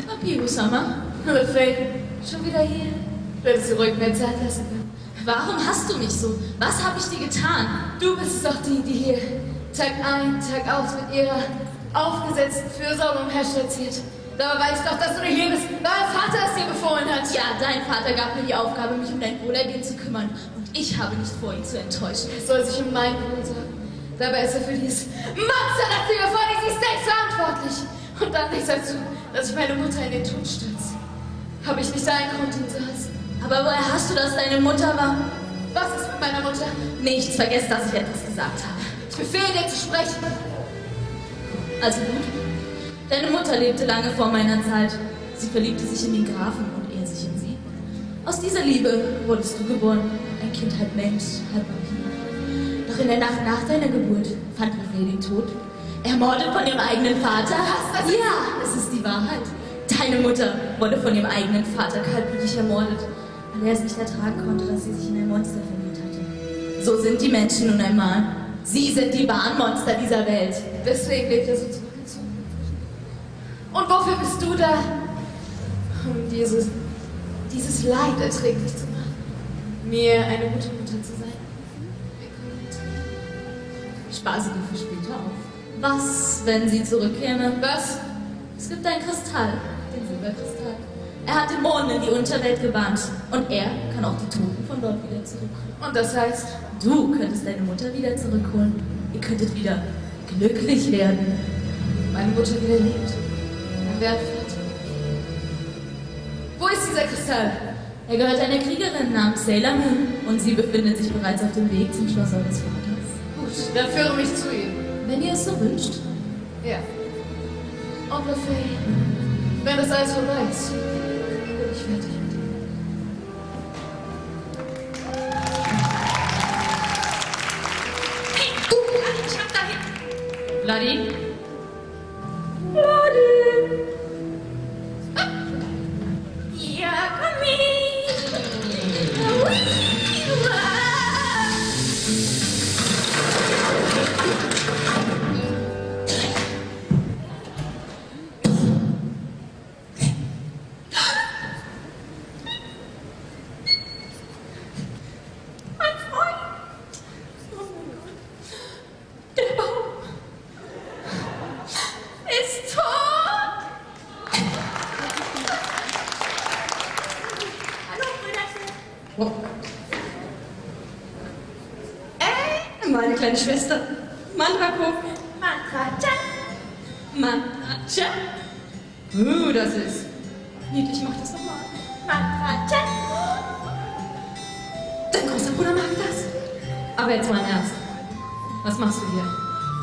Apiru-sama. Schon wieder hier. Würdest du ruhig mehr Zeit lassen können? Warum hast du mich so? Was habe ich dir getan? Du bist es doch die hier Tag ein, Tag aus mit ihrer aufgesetzten Fürsorge umherstolziert. Dabei weiß ich doch, dass du nicht hier bist, weil mein Vater es dir befohlen hat. Ja, dein Vater gab mir die Aufgabe, mich um dein Wohlergehen zu kümmern. Und ich habe nicht vor, ihn zu enttäuschen. Er soll sich um mein Wohl sorgen. Dabei ist er für dieses Monster, das sie mir vorliegt, sich selbst verantwortlich. Und dann nichts dazu, dass ich meine Mutter in den Tod stürze. Habe ich nicht einen Grund, ihn zu hassen. Aber woher hast du, dass deine Mutter war? Was ist mit meiner Mutter? Nichts, vergesst, dass ich etwas gesagt habe. Ich befehle dir zu sprechen. Also gut. Deine Mutter lebte lange vor meiner Zeit. Sie verliebte sich in den Grafen und er sich in sie. Aus dieser Liebe wurdest du geboren. Ein Kind halb Mensch, halb Vampir. Doch in der Nacht nach deiner Geburt fand Raphael den Tod. Ermordet von ihrem eigenen Vater? Ja, es ist die Wahrheit. Deine Mutter wurde von ihrem eigenen Vater kaltblütig ermordet, weil er es nicht ertragen konnte, dass sie sich in ein Monster verliebt hatte. So sind die Menschen nun einmal. Sie sind die wahren Monster dieser Welt. Deswegen lebt er so zurückgezogen. Und wofür bist du da? Um dieses Leid erträglich zu machen. mir eine gute Mutter zu sein. Spar sie dir für später auf. Was, wenn sie zurückkäme? Was? Es gibt einen Kristall, den Silberkristall. Er hat Dämonen in die Unterwelt gebannt. Und er kann auch die Toten von dort wieder zurückholen. Und das heißt, du könntest deine Mutter wieder zurückholen. Ihr könntet wieder glücklich werden. Meine Mutter wieder lebt. Mein Wertvater. Wo ist dieser Kristall? Er gehört einer Kriegerin namens Sailor Moon. Und sie befindet sich bereits auf dem Weg zum Schloss eures Vaters. Gut, dann führe mich zu ihm. Wenn ihr es so wünscht. Ja. Onkel Faye, wenn das alles vorbei ist, bin ich fertig mit dir. Hey, du, ich hab da hinten. Bloody? Ja, komm mit. Meine kleine Schwester. Mandrako. Mandracha. Mandracha. Das ist niedlich. Mach das nochmal. Mandracha. Dein großer Bruder mag das. Aber jetzt mal im Ernst. Was machst du hier?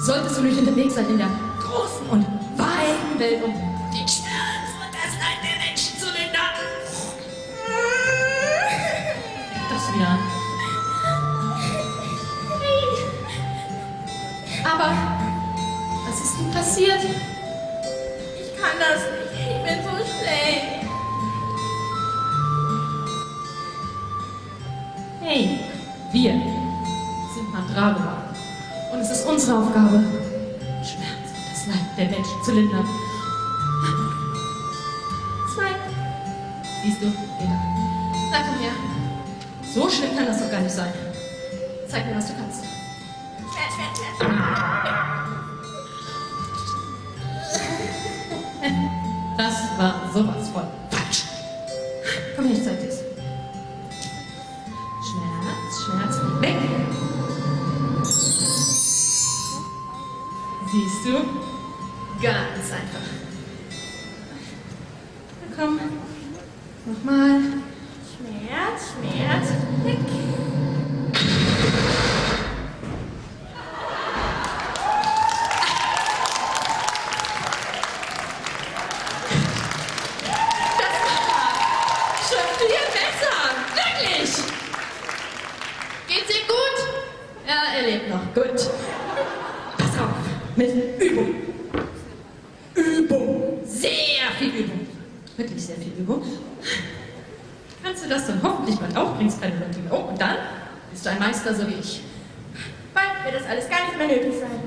Solltest du nicht unterwegs sein in der großen und weiten Welt, um den Schmerz und das Leid der Menschen zu lindern? Das wieder an. Aber was ist denn passiert? Ich kann das nicht. Ich bin so schlecht. Hey, wir sind Mandragora. Und es ist unsere Aufgabe, Schmerz und das Leid der Menschen zu lindern. Zwei. Siehst du, Peter? Na komm her. So schlimm kann das doch gar nicht sein. Zeig mir, was du kannst. Das war sowas von falsch. Komm her, ich zeig dir's. Schmerz, weg. Siehst du? Ganz einfach. Na komm. Nochmal. Schmerz, weg. Gut. Pass auf. Mit Übung. Übung. Sehr viel Übung. Wirklich sehr viel Übung. Kannst du das dann hoffentlich bald auch bringst, kleine Blondine. Oh, und dann bist du ein Meister, so wie ich. Bald wird das alles gar nicht mehr nötig sein.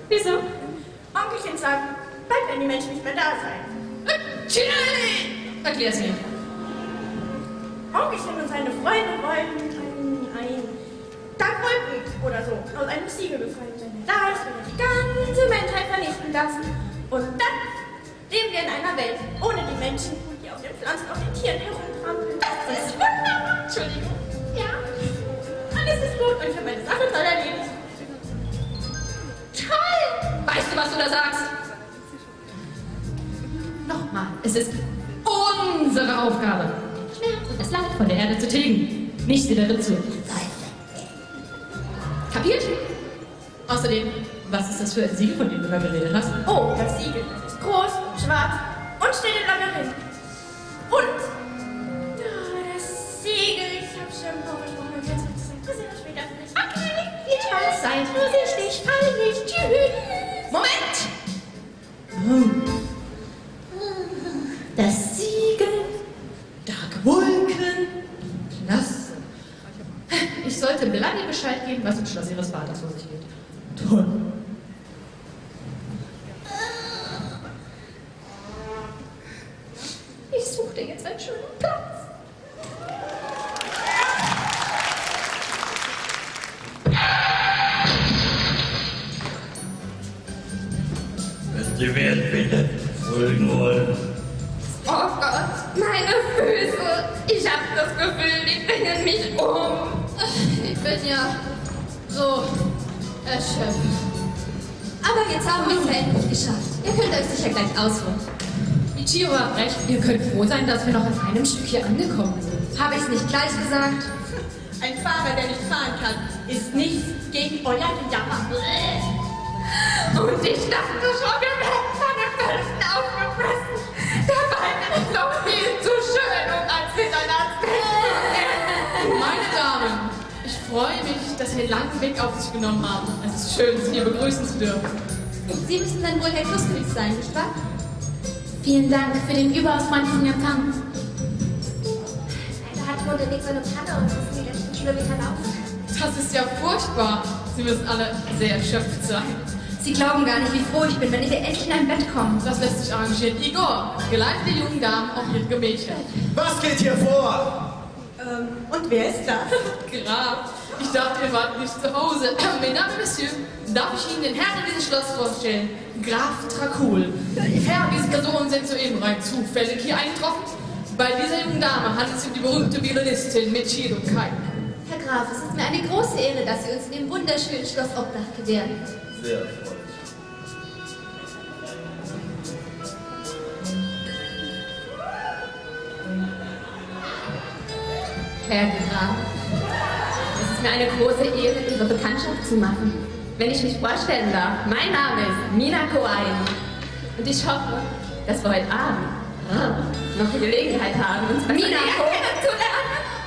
Wieso? Onkelchen sagt, bald werden die Menschen nicht mehr da sein. Chili! Erklär's mir. Onkelchen und seine Freunde wollen ein Tagwolken oder so aus einem Siegel befreien. Wenn er da ist, wird er die ganze Menschheit vernichten lassen. Und dann leben wir in einer Welt ohne die Menschen, die auf den Pflanzen, auf den Tieren herumtrampeln. Das ist wunderbar. Entschuldigung. Ja. Alles ist gut und ich habe meine Sache toll erledigt. Toll! Weißt du, was du da sagst? Nochmal, es ist unsere Aufgabe, den Schmerz und das Leid von der Erde zu tilgen, nicht sie darin zu sein. Kapiert? Außerdem, was ist das für ein Siegel, von dem du da geredet hast? Oh, das Siegel, das ist groß und schwarz und steht im Labyrinth. Und das Siegel, ich habe schon vorgesprochen, jetzt wird es ein bisschen später für mich. Okay, viel Spaß, seid vorsichtig, fall nicht, tschüss. Moment! Das Siegel, starke Wolken, Klasse. Ich sollte Bloody Bescheid geben, was im Schloss ihres Vaters vor sich geht. Toll. Ich suche dir jetzt einen schönen Platz. Sie werden bitte folgen wollen. Oh Gott, meine Füße. Ich habe das Gefühl, die bringen mich um. Ich bin ja so erschöpft. Aber jetzt haben wir es endlich geschafft. Ihr könnt euch sicher gleich ausruhen. Michiro hat recht. Ihr könnt froh sein, dass wir noch in einem Stück hier angekommen sind. Habe ich es nicht gleich gesagt? Ein Fahrer, der nicht fahren kann, ist nichts gegen euer Gejammer. Und ich dachte schon, wir werden von den Felsen aufgefressen. Dabei bin ich noch viel zu schön, um als Hinterland zu gehen. Meine Damen, ich freue mich, dass Sie den langen Weg auf sich genommen haben. Es ist schön, Sie hier begrüßen zu dürfen. Sie müssen dann wohl Herr Kruskewitz sein, nicht wahr? Vielen Dank für den überaus freundlichen Empfang. Da hatten wir unterwegs eine Panne und mussten die letzten Kilometer laufen. Das ist ja furchtbar. Sie müssen alle sehr erschöpft sein. Sie glauben gar nicht, wie froh ich bin, wenn wir endlich in ein Bett kommen. Das lässt sich arrangieren. Igor, geleite die jungen Damen auf ihre Gemächer. Was geht hier vor? Und wer ist das? Graf, ich dachte, ihr wart nicht zu Hause. Mein Name, Monsieur, darf ich Ihnen den Herrn dieses Schloss vorstellen? Graf Dracul. Herr, diese Personen sind soeben rein zufällig hier eingetroffen. Bei dieser jungen Dame handelt es sich um die berühmte Violinistin Michiro Kai. Herr Graf, es ist mir eine große Ehre, dass Sie uns in dem wunderschönen Schloss Obdach gewähren. Sehr freundlich. Herr Graf, es ist mir eine große Ehre, Ihre Bekanntschaft zu machen. Wenn ich mich vorstellen darf, mein Name ist Minako Ain. Und ich hoffe, dass wir heute Abend noch die Gelegenheit haben, uns besser kennenzulernen.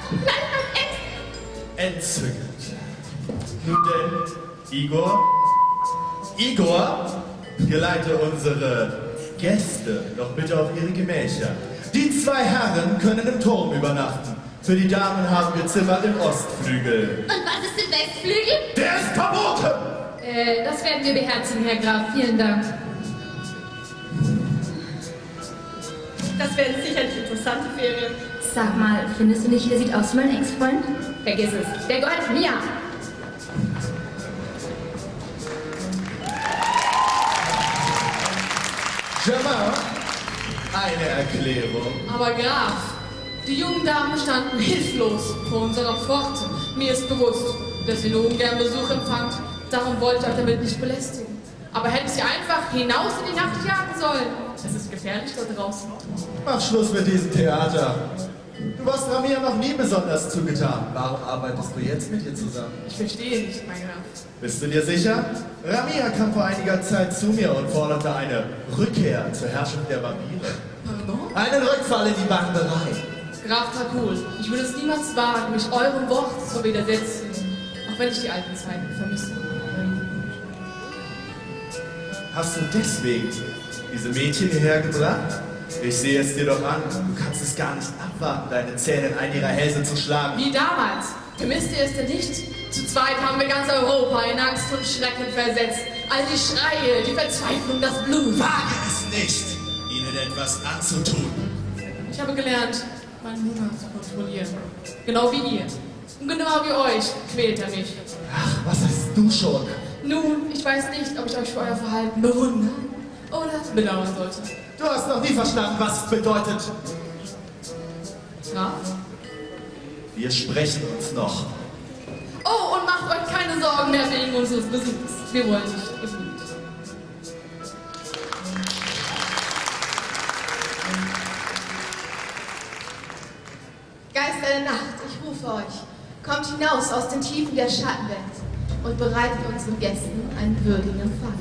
Vielleicht beim Essen. Entzückend. Nun denn, Igor, geleite unsere Gäste doch bitte auf ihre Gemächer. Die zwei Herren können im Turm übernachten. Für die Damen haben wir Zimmer im Ostflügel. Und was ist im Westflügel? Der ist verboten! Das werden wir beherzigen, Herr Graf. Vielen Dank. Das werden sicherlich interessante Ferien. Sag mal, findest du nicht, der sieht aus wie mein Ex-Freund? Vergiss es, der gehört mir. Germain, eine Erklärung. Aber Graf, die jungen Damen standen hilflos vor unserer Pforte. Mir ist bewusst, dass ihr nur ungern Besuch empfangt. Darum wollte ich euch damit nicht belästigen. Aber hätte sie einfach hinaus in die Nacht jagen sollen. Es ist gefährlich dort draußen. Mach Schluss mit diesem Theater. Du warst Ramia noch nie besonders zugetan. Warum arbeitest du jetzt mit ihr zusammen? Ich verstehe nicht, mein Graf. Bist du dir sicher? Ramia kam vor einiger Zeit zu mir und forderte eine Rückkehr zur Herrschaft der Vampire. Pardon? Einen Rückfall in die Barbarei. Graf Dracul, ich würde es niemals wagen, mich eurem Wort zu widersetzen. Auch wenn ich die alten Zeiten vermisse. Hast du deswegen diese Mädchen hierher gebracht? Ich sehe es dir doch an. Du kannst es gar nicht abwarten, deine Zähne in einen ihrer Hälse zu schlagen. Wie damals. Vermisst ihr es denn nicht? Zu zweit haben wir ganz Europa in Angst und Schrecken versetzt. All die Schreie, die Verzweiflung, das Blut. Wage es nicht, ihnen etwas anzutun. Ich habe gelernt, meinen Hunger zu kontrollieren. Genau wie ihr. Und genau wie euch quält er mich. Ach, was hast du schon? Nun, ich weiß nicht, ob ich euch für euer Verhalten bewundern oder bedauern sollte. Du hast noch nie verstanden, was es bedeutet. Graf? Wir sprechen uns noch. Oh, und macht euch keine Sorgen mehr wegen unseres Besuchs. Wir wollen nicht geblüht. Geister der Nacht, ich rufe euch. Kommt hinaus aus den Tiefen der Schattenwelt und bereitet unseren Gästen einen würdigen Empfang.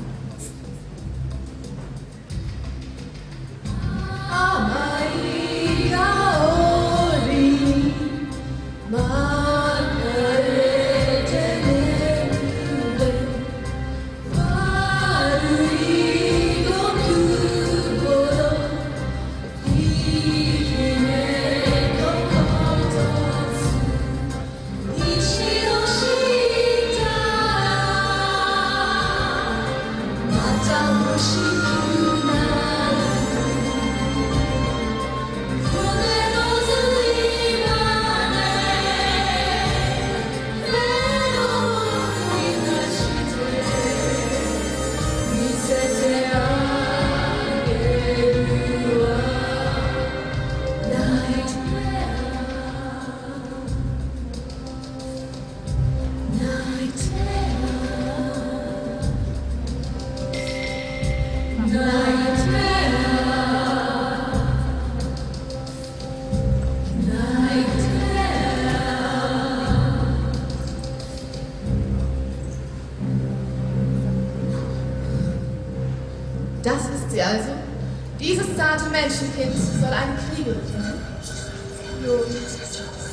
Das ist sie also. Dieses zarte Menschenkind soll eine Kriegerin sein. Nun,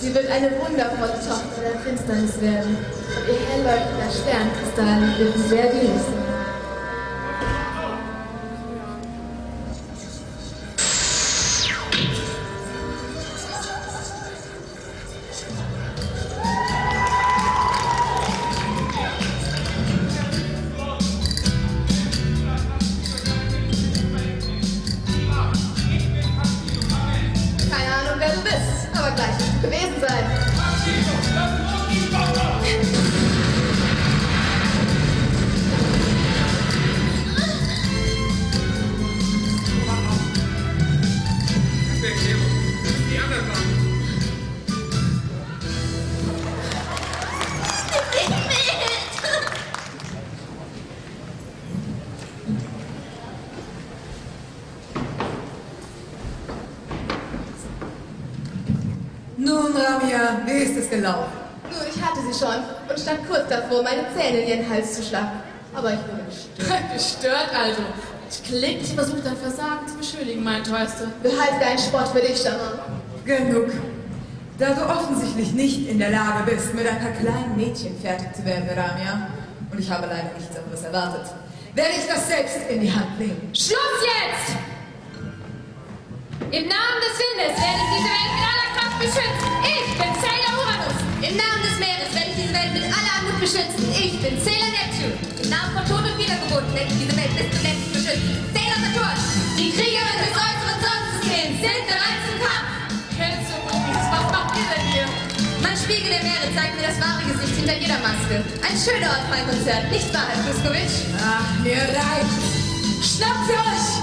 sie wird eine wundervolle Tochter der Finsternis werden. Und ihr hell leuchtender Sternkristall wird sie sehr billig sein. Nun, Ramia, wie ist es gelaufen? Nun, ich hatte sie schon und stand kurz davor, meine Zähne in ihren Hals zu schlagen. Aber ich wurde gestört. Gestört also? Klingt, ich versuche dein Versagen zu beschönigen, mein Teuerster. Behalte deinen Spott für dich, Shaman. Genug. Da du offensichtlich nicht in der Lage bist, mit ein paar kleinen Mädchen fertig zu werden, Ramia, und ich habe leider nichts anderes erwartet, werde ich das selbst in die Hand nehmen. Schluss jetzt! Im Namen des Windes werde ich diese Welt mit aller Kraft beschützen. Ich bin Sailor Uranus. Im Namen des Meeres werde ich diese Welt mit aller Anmut beschützen. Ich bin Sailor Neptune. Im Namen von Tod und Wiedergeburt werde ich diese Welt bis zum letzten beschützen. Sailor Saturn. Die Kriegerin des äußeren Sonnensystems sind bereit zum Kampf. Kennst du Mobius? Was macht ihr denn hier? Mein Spiegel der Meere zeigt mir das wahre Gesicht hinter jeder Maske. Ein schöner Ort für ein Konzert, nicht wahr, Herr Kluskowitsch? Ach, mir reicht's. Schnappt sie euch!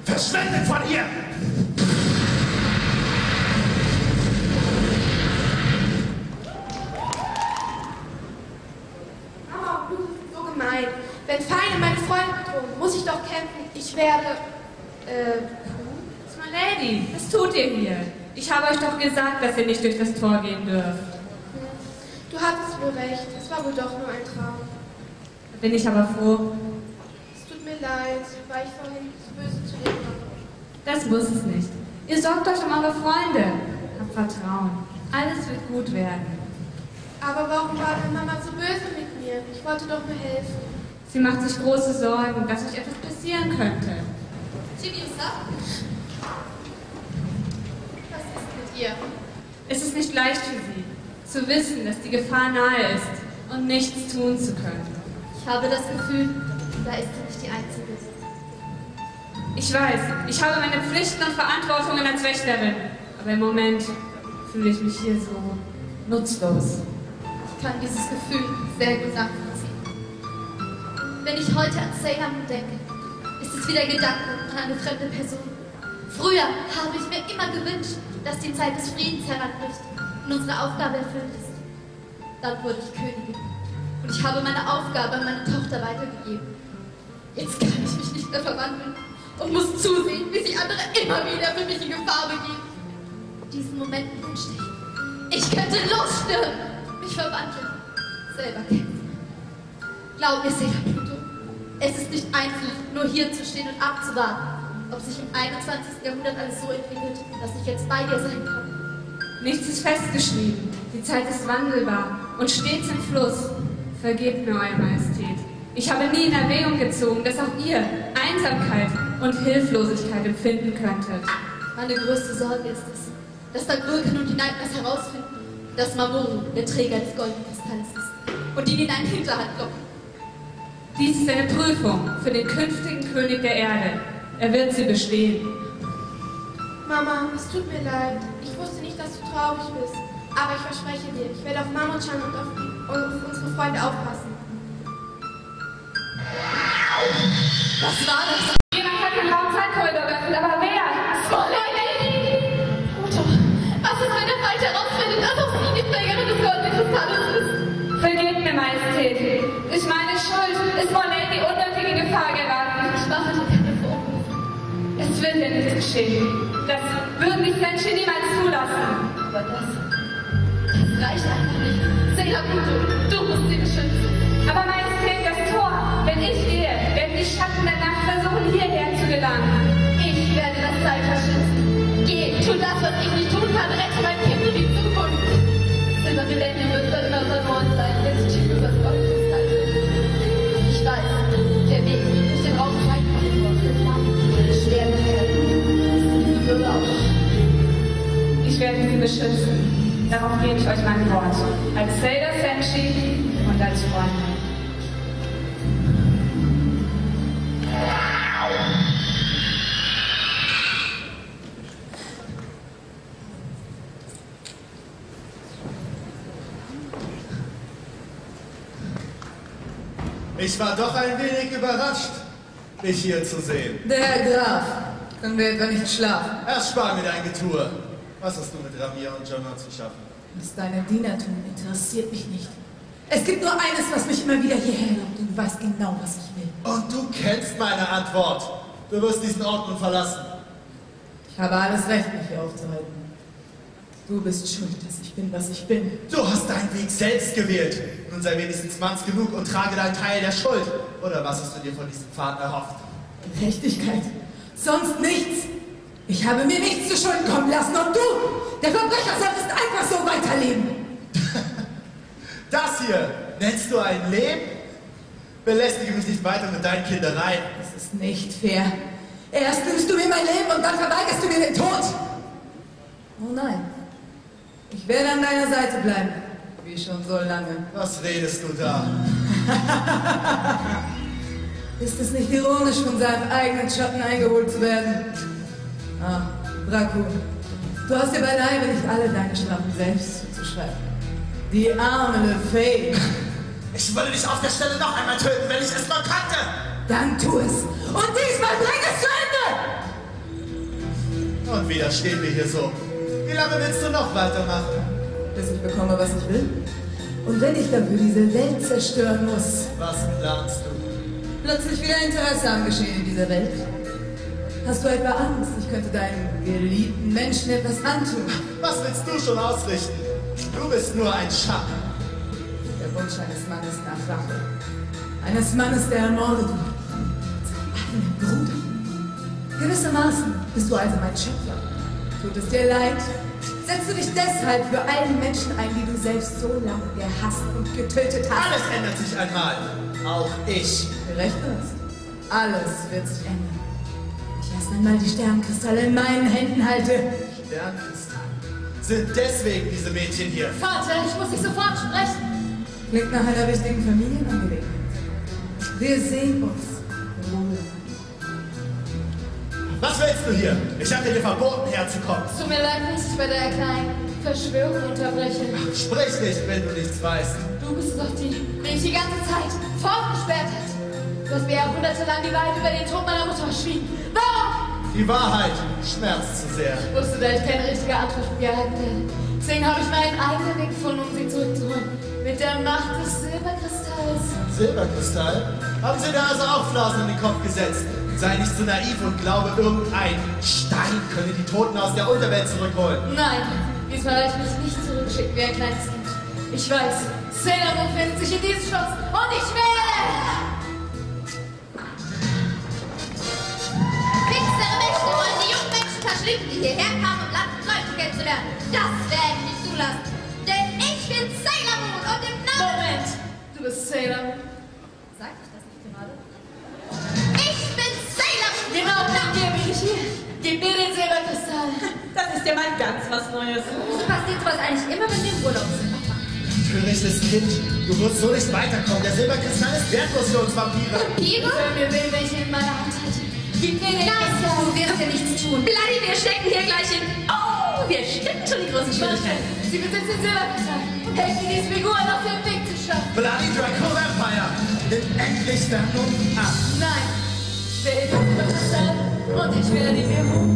Verschwendet von hier! Mama, du bist so gemein. Wenn Feinde meine Freunde bedrohen, muss ich doch kämpfen. Ich werde, My Lady, was tut ihr hier? Ich habe euch doch gesagt, dass ihr nicht durch das Tor gehen dürft. Du hattest wohl recht. Es war wohl doch nur ein Traum. Da bin ich aber froh. Es tut mir leid, weil ich vorhin zu böse zu dir war. Das muss es nicht. Ihr sorgt euch um eure Freunde. Habt Vertrauen. Alles wird gut werden. Aber warum war denn Mama so böse mit mir? Ich wollte doch nur helfen. Sie macht sich große Sorgen, dass euch etwas passieren könnte. Chibiusa? Was ist mit ihr? Es ist nicht leicht für sie, zu wissen, dass die Gefahr nahe ist und nichts tun zu können. Ich habe das Gefühl, da ist sie nicht die Einzige. Ich weiß, ich habe meine Pflichten und Verantwortungen als Wächterin, aber im Moment fühle ich mich hier so nutzlos. Ich kann dieses Gefühl sehr gut nachvollziehen. Wenn ich heute an Sailor Moon denke, ist es wie der Gedanke an eine fremde Person. Früher habe ich mir immer gewünscht, dass die Zeit des Friedens heranbricht und unsere Aufgabe erfüllt ist. Dann wurde ich Königin und ich habe meine Aufgabe an meine Tochter weitergegeben. Jetzt kann ich mich nicht mehr verwandeln und muss zusehen, wie sich andere immer wieder für mich in Gefahr begeben. Diesen Moment wünschte ich. Ich könnte losstürmen, mich verwandeln, selber kämpfen. Glaub mir, Sailor Pluto, es ist nicht einfach, nur hier zu stehen und abzuwarten, ob sich im 21. Jahrhundert alles so entwickelt, dass ich jetzt bei dir sein kann. Nichts ist festgeschrieben, die Zeit ist wandelbar und stets im Fluss. Vergebt mir, Euer Majestät. Ich habe nie in Erwägung gezogen, dass auch ihr Einsamkeit und Hilflosigkeit empfinden könntet. Meine größte Sorge ist es, dass dann Vulcan und die Nightmares herausfinden, dass Mamoru der Träger des goldenen Kristalls ist und ihn in einen Hinterhalt locken. Dies ist eine Prüfung für den künftigen König der Erde. Er wird sie bestehen. Mama, es tut mir leid. Ich wusste nicht, dass du traurig bist. Aber ich verspreche dir, ich werde auf Mammut-chan und auf unsere Freunde aufpassen. Was war das? Jemand hat den Raumzeitkorridor geöffnet, aber wer? Pluto, was ist, wenn der Feind herausfindet, dass auch sie die Trägerin des goldenen Kristalles ist? Vergebt mir, Majestät. Durch meine Schuld ist Monet in die unnötige Gefahr geraten. Ich mache dir keine Vorwürfe. Es wird ja nichts geschehen. Das würden die Menschen niemals zulassen. Aber das reicht einfach nicht. Sailor Pluto, du musst sie beschützen. Aber Majestät, das Tor, wenn ich gehe, werden die Schatten der Nacht versuchen, hierher zu gelangen. Ich werde das Zeitalter schützen. Geh, tu das, was ich nicht tun kann. Rette mein Kind in die Zukunft. Silver Millennium wird für immer verloren sein, wenn sich Chibiusas Goldkristall wird. Ich weiß, der Weg durch den Raum Zeitkorridor wird lang, schwer werden. Du auch. Ich werde sie beschützen. Darauf gebe ich euch mein Wort. Als Sailor Senshi und als Freundin. Ich war doch ein wenig überrascht, dich hier zu sehen. Der Herr Graf, können wir etwa nicht schlafen? Erspar mir dein Getue. Was hast du mit Ramia und Jonah zu schaffen? Was deine Diener tun, interessiert mich nicht. Es gibt nur eines, was mich immer wieder hierher lockt und du weißt genau, was ich will. Und du kennst meine Antwort. Du wirst diesen Ort nun verlassen. Ich habe alles Recht, mich hier aufzuhalten. Du bist schuld, dass ich bin, was ich bin. Du hast deinen Weg selbst gewählt. Nun sei wenigstens manns genug und trage deinen Teil der Schuld. Oder was hast du dir von diesem Pfad erhofft? Gerechtigkeit. Sonst nichts. Ich habe mir nichts zu Schulden kommen lassen und du, der Verbrecher, solltest einfach so weiterleben. Das hier nennst du ein Leben? Belästige mich nicht weiter mit deinen Kindereien. Das ist nicht fair. Erst nimmst du mir mein Leben und dann verweigerst du mir den Tod. Oh nein. Ich werde an deiner Seite bleiben. Wie schon so lange. Was redest du da? Ist es nicht ironisch, von seinem eigenen Schatten eingeholt zu werden? Ah, Draco, du hast dir beileibe nicht alle deine Strafen selbst zuzuschreiben. Die arme LeFay. Ich würde dich auf der Stelle noch einmal töten, wenn ich es nur konnte. Dann tu es. Und diesmal bring es zu Ende! Und wieder stehen wir hier so. Wie lange willst du noch weitermachen? Bis ich bekomme, was ich will. Und wenn ich dafür diese Welt zerstören muss. Was planst du? Plötzlich wieder Interesse am Geschehen in dieser Welt. Hast du etwa Angst, ich könnte deinen geliebten Menschen etwas antun? Was willst du schon ausrichten? Du bist nur ein Schatten. Wunsch eines Mannes nach Rache. Eines Mannes, der ermordet wurde. Seinen eigenen Bruder. Gewissermaßen bist du also mein Schöpfer. Tut es dir leid? Setzt du dich deshalb für allen Menschen ein, die du selbst so lange gehasst und getötet hast? Alles ändert sich einmal. Auch ich. Recht hast. Alles wird sich ändern. Ich erst einmal die Sternkristalle in meinen Händen halte. Sternkristalle? Sind deswegen diese Mädchen hier? Vater, ich muss dich sofort sprechen. Klingt nach einer wichtigen Familienangelegenheit. Wir sehen uns. Was willst du hier? Ich habe dir verboten, herzukommen. Es tut mir leid, dass ich bei der kleinen Verschwörung unterbreche. Sprich nicht, wenn du nichts weißt. Du bist doch die mich die ganze Zeit fortgesperrt hat. Du hast mir jahrhundertelang die Wahrheit über den Tod meiner Mutter verschwiegen. Warum? Die Wahrheit schmerzt zu sehr. Ich wusste, dass ich keine richtige Antwort von dir erhalten werde. Deswegen habe ich meinen eigenen Weg gefunden, um sie zurückzuholen. Mit der Macht des Silberkristalls. Silberkristall? Haben sie da also auch Flausen in den Kopf gesetzt? Sei nicht so naiv und glaube, irgendein Stein könne die Toten aus der Unterwelt zurückholen. Nein, diesmal werde ich mich nicht zurückschicken wie ein kleines Kind. Ich weiß, Sailor Moon findet sich in diesem Schloss und ich werde... Finstere Mächte wollen die jungen Menschen verschlinden, die hierher kamen, um Land und Leute kennenzulernen. Das werde ich nicht zulassen. Denn ich bin Sailor Moon und im Namen... Moment, du bist Sailor Moon. Sag ich das nicht gerade? Ich bin Sailor Moon! Genau, dann gebe ich hier. Gib mir den Silberkristall. Das ist ja mal ganz was Neues. Wieso passiert sowas eigentlich immer, wenn wir im Urlaub sind? Törichtes Kind, du wirst so nicht weiterkommen. Der Silberkristall ist wertlos für uns Vampire. Vampire? Wenn mir will, welche in meiner Hand hat. Gib mir den Kristall. Du wirst ja nichts tun. Bloody, wir stecken hier gleich in... Oh, wir stecken schon die großen Schwierigkeiten. Sie besitzt den Silberkristall. Helft mir, diese Figuren auf den Weg zu schaffen. Bloody Draco Vampire, nimm endlich Vernunft ab. Nein, ich will den Silberkristall und ich werde ihn mir holen.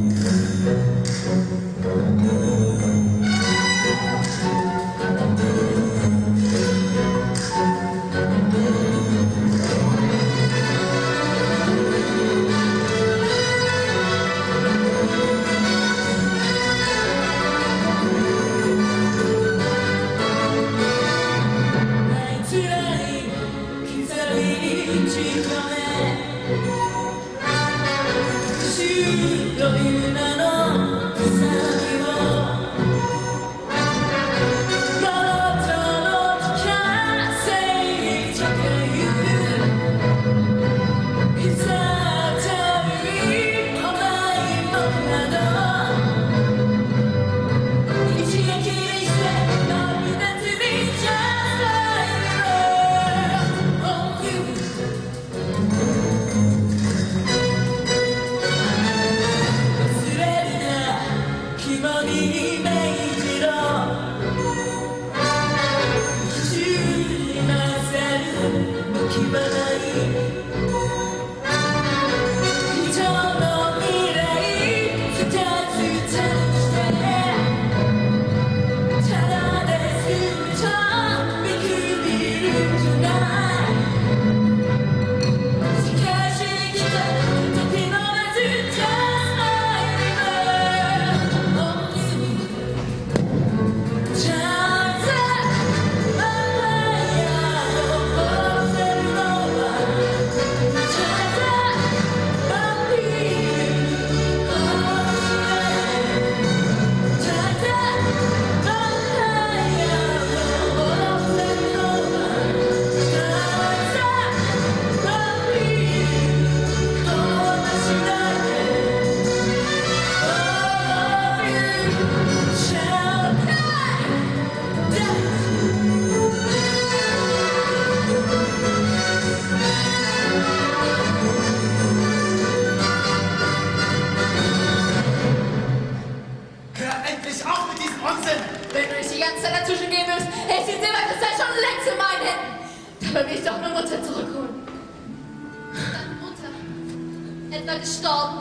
Gestorben.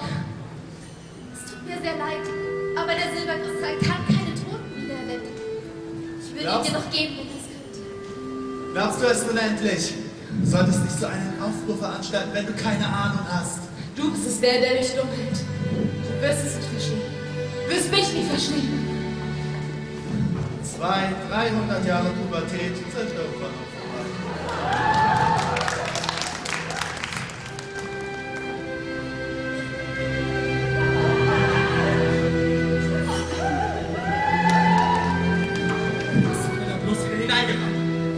Es tut mir sehr leid, aber der Silberkristall kann keine Toten wieder erwecken. Ich würde ihn dir noch geben, wenn es könnte. Glaubst du es nun endlich? Du solltest nicht so einen Aufruhr veranstalten, wenn du keine Ahnung hast. Du bist es der dich dumm hält. Du wirst es nicht verstehen. Du wirst mich nicht verstehen. 200, 300 Jahre Pubertät sind irgendwann vorbei.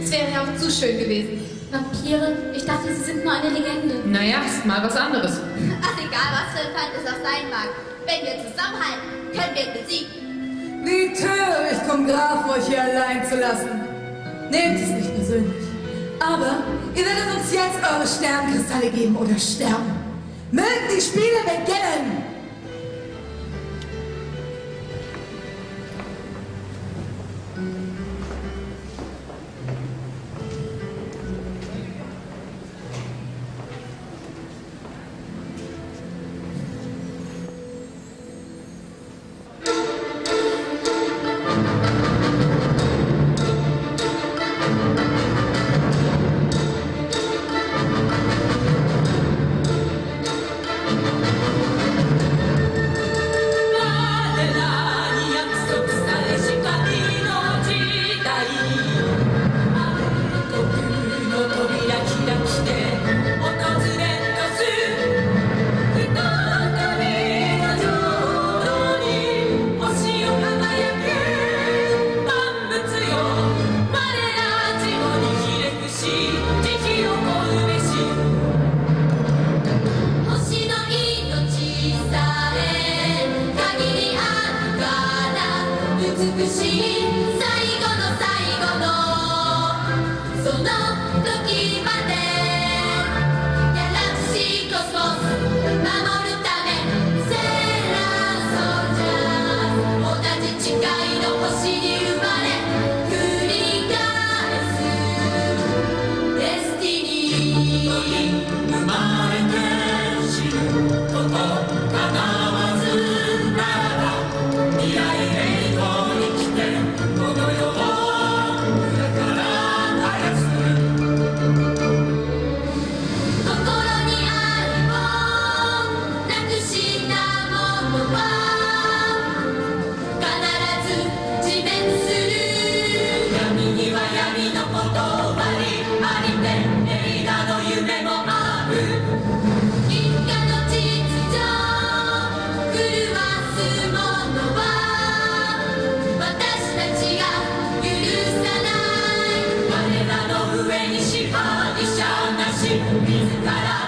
Es wäre ja auch zu schön gewesen. Vampire? Ich dachte, sie sind nur eine Legende. Naja, ist mal was anderes. Ach, egal, was für ein Feind es auch sein mag. Wenn wir zusammenhalten, können wir ihn besiegen. Wie töricht vom Grafen, euch hier allein zu lassen. Nehmt es nicht persönlich. Aber ihr werdet uns jetzt eure Sternkristalle geben oder sterben. Mögen die Spiele beginnen!自ら